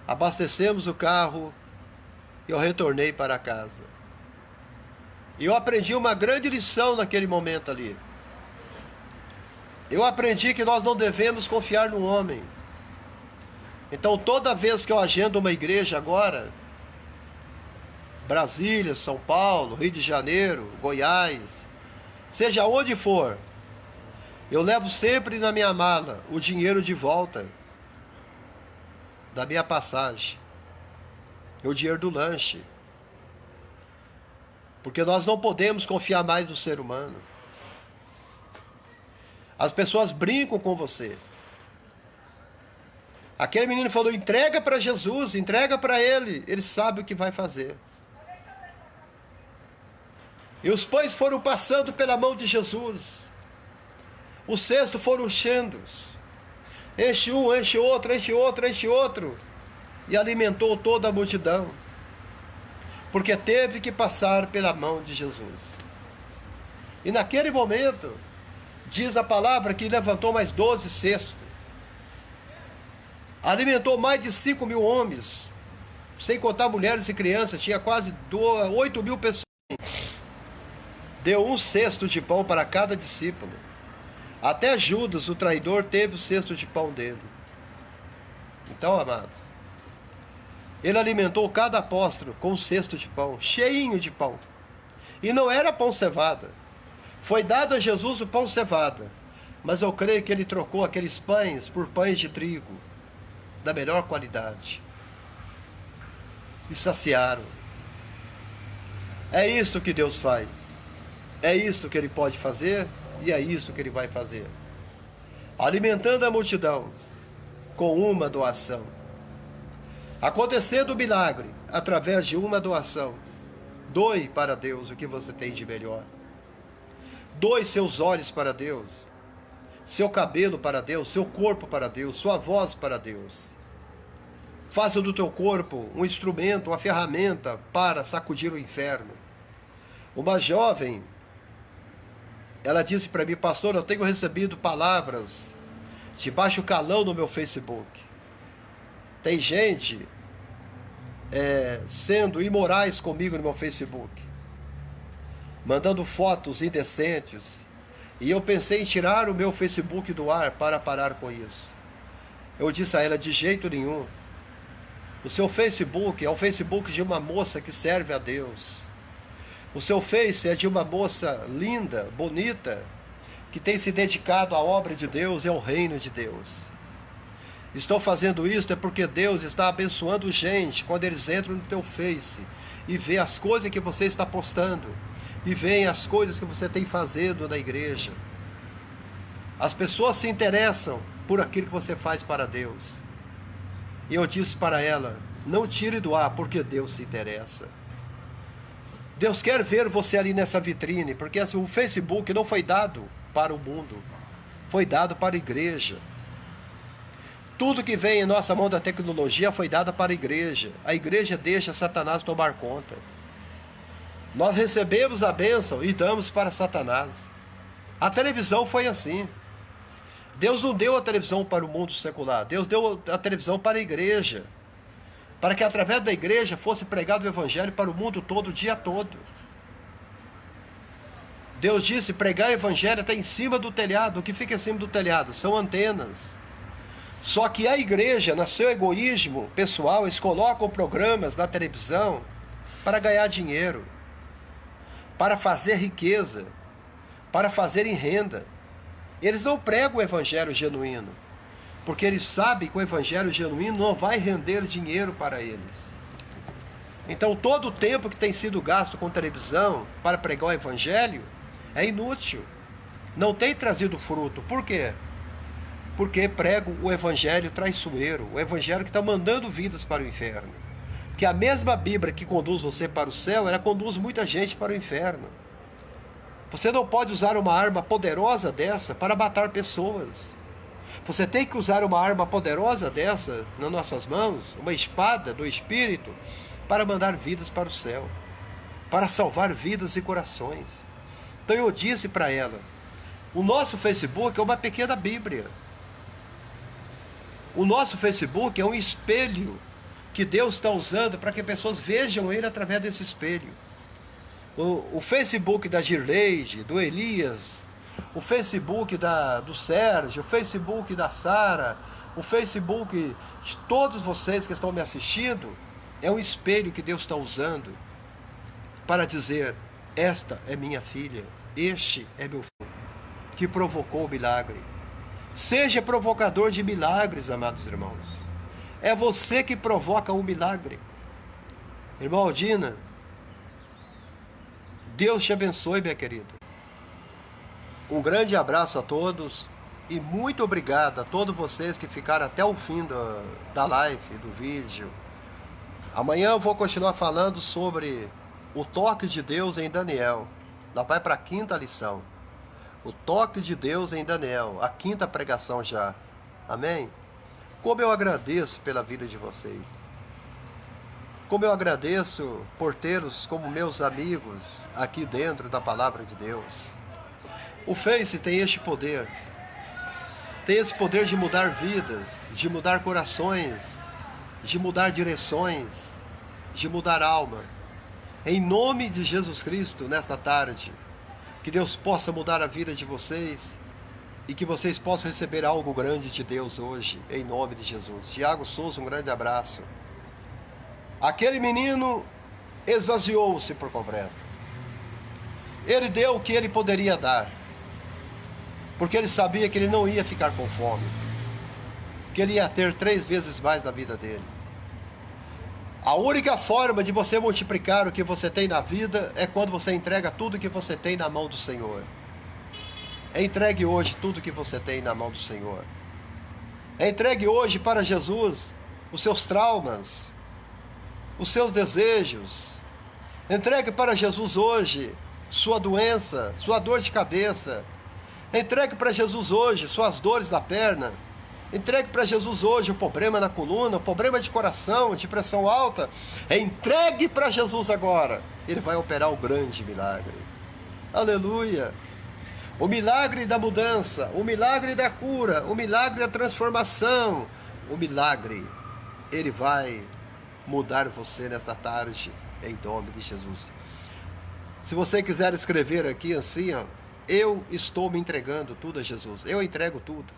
abastecemos o carro e eu retornei para casa. E eu aprendi uma grande lição naquele momento ali. Eu aprendi que nós não devemos confiar no homem. Então toda vez que eu agendo uma igreja agora, Brasília, São Paulo, Rio de Janeiro, Goiás, seja onde for, eu levo sempre na minha mala o dinheiro de volta da minha passagem, o dinheiro do lanche. Porque nós não podemos confiar mais no ser humano. As pessoas brincam com você. Aquele menino falou, entrega para Jesus, entrega para ele sabe o que vai fazer. E os pães foram passando pela mão de Jesus. Os cestos foram enchendo. Enche um, enche outro, enche outro, enche outro. E alimentou toda a multidão. Porque teve que passar pela mão de Jesus. E naquele momento, diz a palavra que levantou mais 12 cestos. Alimentou mais de 5.000 homens. Sem contar mulheres e crianças, tinha quase 8.000 pessoas. Deu um cesto de pão para cada discípulo. Até Judas, o traidor, teve o cesto de pão dele. Então, amados, ele alimentou cada apóstolo com um cesto de pão, cheinho de pão. E não era pão cevada. Foi dado a Jesus o pão cevada. Mas eu creio que ele trocou aqueles pães por pães de trigo, da melhor qualidade. E saciaram. É isso que Deus faz. É isso que Ele pode fazer e é isso que Ele vai fazer. Alimentando a multidão com uma doação. Acontecendo o milagre através de uma doação. Doe para Deus o que você tem de melhor. Doe seus olhos para Deus, seu cabelo para Deus, seu corpo para Deus, sua voz para Deus. Faça do teu corpo um instrumento, uma ferramenta para sacudir o inferno. Uma jovem, ela disse para mim, pastor, eu tenho recebido palavras de baixo calão no meu Facebook. Tem gente sendo imorais comigo no meu Facebook, mandando fotos indecentes. E eu pensei em tirar o meu Facebook do ar para parar com isso. Eu disse a ela, de jeito nenhum. O seu Facebook é o Facebook de uma moça que serve a Deus. O seu Face é de uma moça linda, bonita, que tem se dedicado à obra de Deus e ao reino de Deus. Estou fazendo isso é porque Deus está abençoando gente quando eles entram no teu Face e vê as coisas que você está postando e veem as coisas que você tem fazendo na igreja. As pessoas se interessam por aquilo que você faz para Deus. E eu disse para ela, não tire do ar, porque Deus se interessa. Deus quer ver você ali nessa vitrine, porque assim, o Facebook não foi dado para o mundo. foi dado para a igreja. Tudo que vem em nossa mão da tecnologia foi dado para a igreja. A igreja deixa Satanás tomar conta. Nós recebemos a bênção e damos para Satanás. A televisão foi assim. Deus não deu a televisão para o mundo secular. Deus deu a televisão para a igreja. Para que através da igreja fosse pregado o evangelho para o mundo todo, o dia todo. Deus disse, pregar o evangelho até em cima do telhado. O que fica em cima do telhado? São antenas. Só que a igreja, no seu egoísmo pessoal, eles colocam programas na televisão para ganhar dinheiro, para fazer riqueza, para fazerem renda. Eles não pregam o evangelho genuíno, porque eles sabem que o evangelho genuíno não vai render dinheiro para eles. Então todo o tempo que tem sido gasto com televisão para pregar o evangelho é inútil, não tem trazido fruto. Por quê? Porque prego o evangelho traiçoeiro, o evangelho que está mandando vidas para o inferno. Porque a mesma Bíblia que conduz você para o céu, ela conduz muita gente para o inferno. Você não pode usar uma arma poderosa dessa para matar pessoas. Você tem que usar uma arma poderosa dessa nas nossas mãos, uma espada do Espírito, para mandar vidas para o céu, para salvar vidas e corações. Então eu disse para ela, o nosso Facebook é uma pequena Bíblia. O nosso Facebook é um espelho que Deus está usando para que pessoas vejam Ele através desse espelho. O Facebook da Girleide, do Elias, o Facebook do Sérgio, o Facebook da Sara, o Facebook de todos vocês que estão me assistindo, é um espelho que Deus está usando para dizer, esta é minha filha, este é meu filho, que provocou o milagre. Seja provocador de milagres, amados irmãos. É você que provoca o milagre. Irmã Aldina, Deus te abençoe, minha querida. Um grande abraço a todos e muito obrigado a todos vocês que ficaram até o fim da live, do vídeo. Amanhã eu vou continuar falando sobre o toque de Deus em Daniel. Lá vai para a 5ª lição. O toque de Deus em Daniel, a 5ª pregação já. Amém? Como eu agradeço pela vida de vocês. Como eu agradeço por tê-los como meus amigos aqui dentro da palavra de Deus. O Face tem este poder. Tem esse poder de mudar vidas, de mudar corações, de mudar direções, de mudar alma. Em nome de Jesus Cristo, nesta tarde, que Deus possa mudar a vida de vocês e que vocês possam receber algo grande de Deus hoje, em nome de Jesus. Tiago Souza, um grande abraço. Aquele menino esvaziou-se por completo. Ele deu o que ele poderia dar, porque ele sabia que ele não ia ficar com fome, que ele ia ter 3 vezes mais na vida dele. A única forma de você multiplicar o que você tem na vida é quando você entrega tudo que você tem na mão do Senhor. Entregue hoje tudo que você tem na mão do Senhor. Entregue hoje para Jesus os seus traumas, os seus desejos. Entregue para Jesus hoje sua doença, sua dor de cabeça. Entregue para Jesus hoje suas dores na perna. Entregue para Jesus hoje o problema na coluna, o problema de coração, de pressão alta. Entregue para Jesus agora. Ele vai operar o grande milagre. Aleluia! O milagre da mudança, o milagre da cura, o milagre da transformação. O milagre, Ele vai mudar você nesta tarde, em nome de Jesus. Se você quiser escrever aqui assim, ó, eu estou me entregando tudo a Jesus. Eu entrego tudo.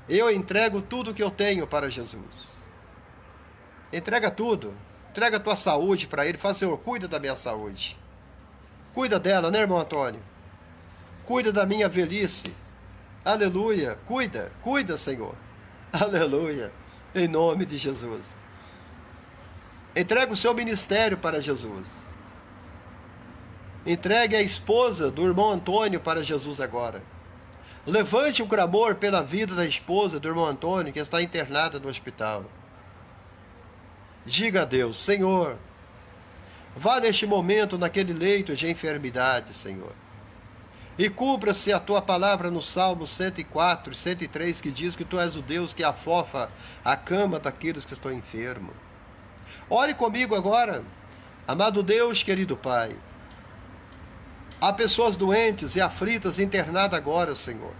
Eu entrego tudo que eu tenho para Jesus. Entrega tudo. Entrega a tua saúde para Ele. Fala, Senhor, cuida da minha saúde. Cuida dela, né, irmão Antônio? Cuida da minha velhice. Aleluia. Cuida, Senhor. Aleluia. Em nome de Jesus. Entrega o seu ministério para Jesus. Entregue a esposa do irmão Antônio para Jesus agora. Levante um clamor pela vida da esposa do irmão Antônio, que está internada no hospital. Diga a Deus, Senhor, vá neste momento naquele leito de enfermidade, Senhor. E cumpra-se a tua palavra no Salmo 104 e 103, que diz que tu és o Deus que afofa a cama daqueles que estão enfermos. Ore comigo agora, amado Deus, querido Pai. Há pessoas doentes e aflitas internadas agora, Senhor,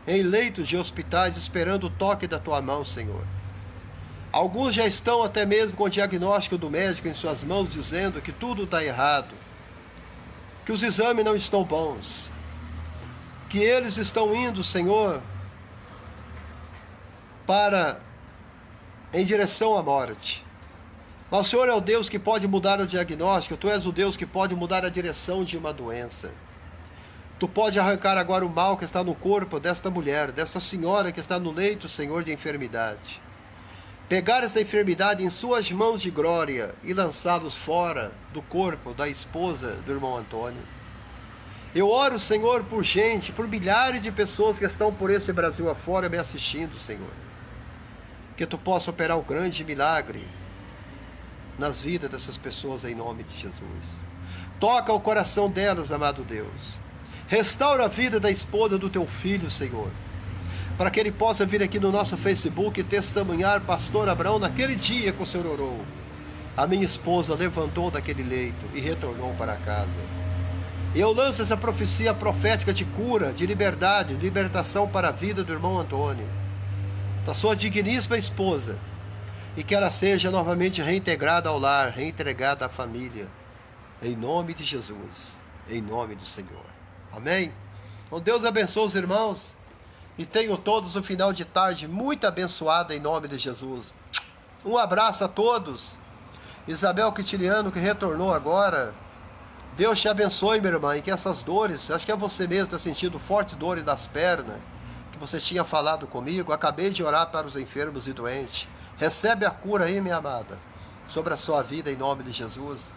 em leitos de hospitais, esperando o toque da tua mão, Senhor. Alguns já estão até mesmo com o diagnóstico do médico em suas mãos, dizendo que tudo está errado, que os exames não estão bons, que eles estão indo, Senhor, em direção à morte. Mas o Senhor é o Deus que pode mudar o diagnóstico, tu és o Deus que pode mudar a direção de uma doença. Tu pode arrancar agora o mal que está no corpo desta mulher, desta senhora que está no leito, Senhor, de enfermidade. Pegar esta enfermidade em suas mãos de glória e lançá-los fora do corpo da esposa do irmão Antônio. Eu oro, Senhor, por gente, por milhares de pessoas que estão por esse Brasil afora me assistindo, Senhor. Que tu possa operar o grande milagre nas vidas dessas pessoas em nome de Jesus. Toca o coração delas, amado Deus. Restaura a vida da esposa do teu filho, Senhor, para que ele possa vir aqui no nosso Facebook e testemunhar, pastor Abraão, naquele dia que o Senhor orou. A minha esposa levantou daquele leito e retornou para casa. E eu lanço essa profecia profética de cura, de liberdade, de libertação para a vida do irmão Antônio, da sua digníssima esposa, e que ela seja novamente reintegrada ao lar, reentregada à família, em nome de Jesus, em nome do Senhor. Amém? Então Deus abençoe os irmãos, e tenham todos um final de tarde muito abençoado em nome de Jesus. Um abraço a todos. Isabel Quitiliano, que retornou agora, Deus te abençoe, minha irmã, e que essas dores, acho que é você mesmo que está sentindo forte dores nas pernas, que você tinha falado comigo, acabei de orar para os enfermos e doentes. Recebe a cura aí, minha amada, sobre a sua vida em nome de Jesus.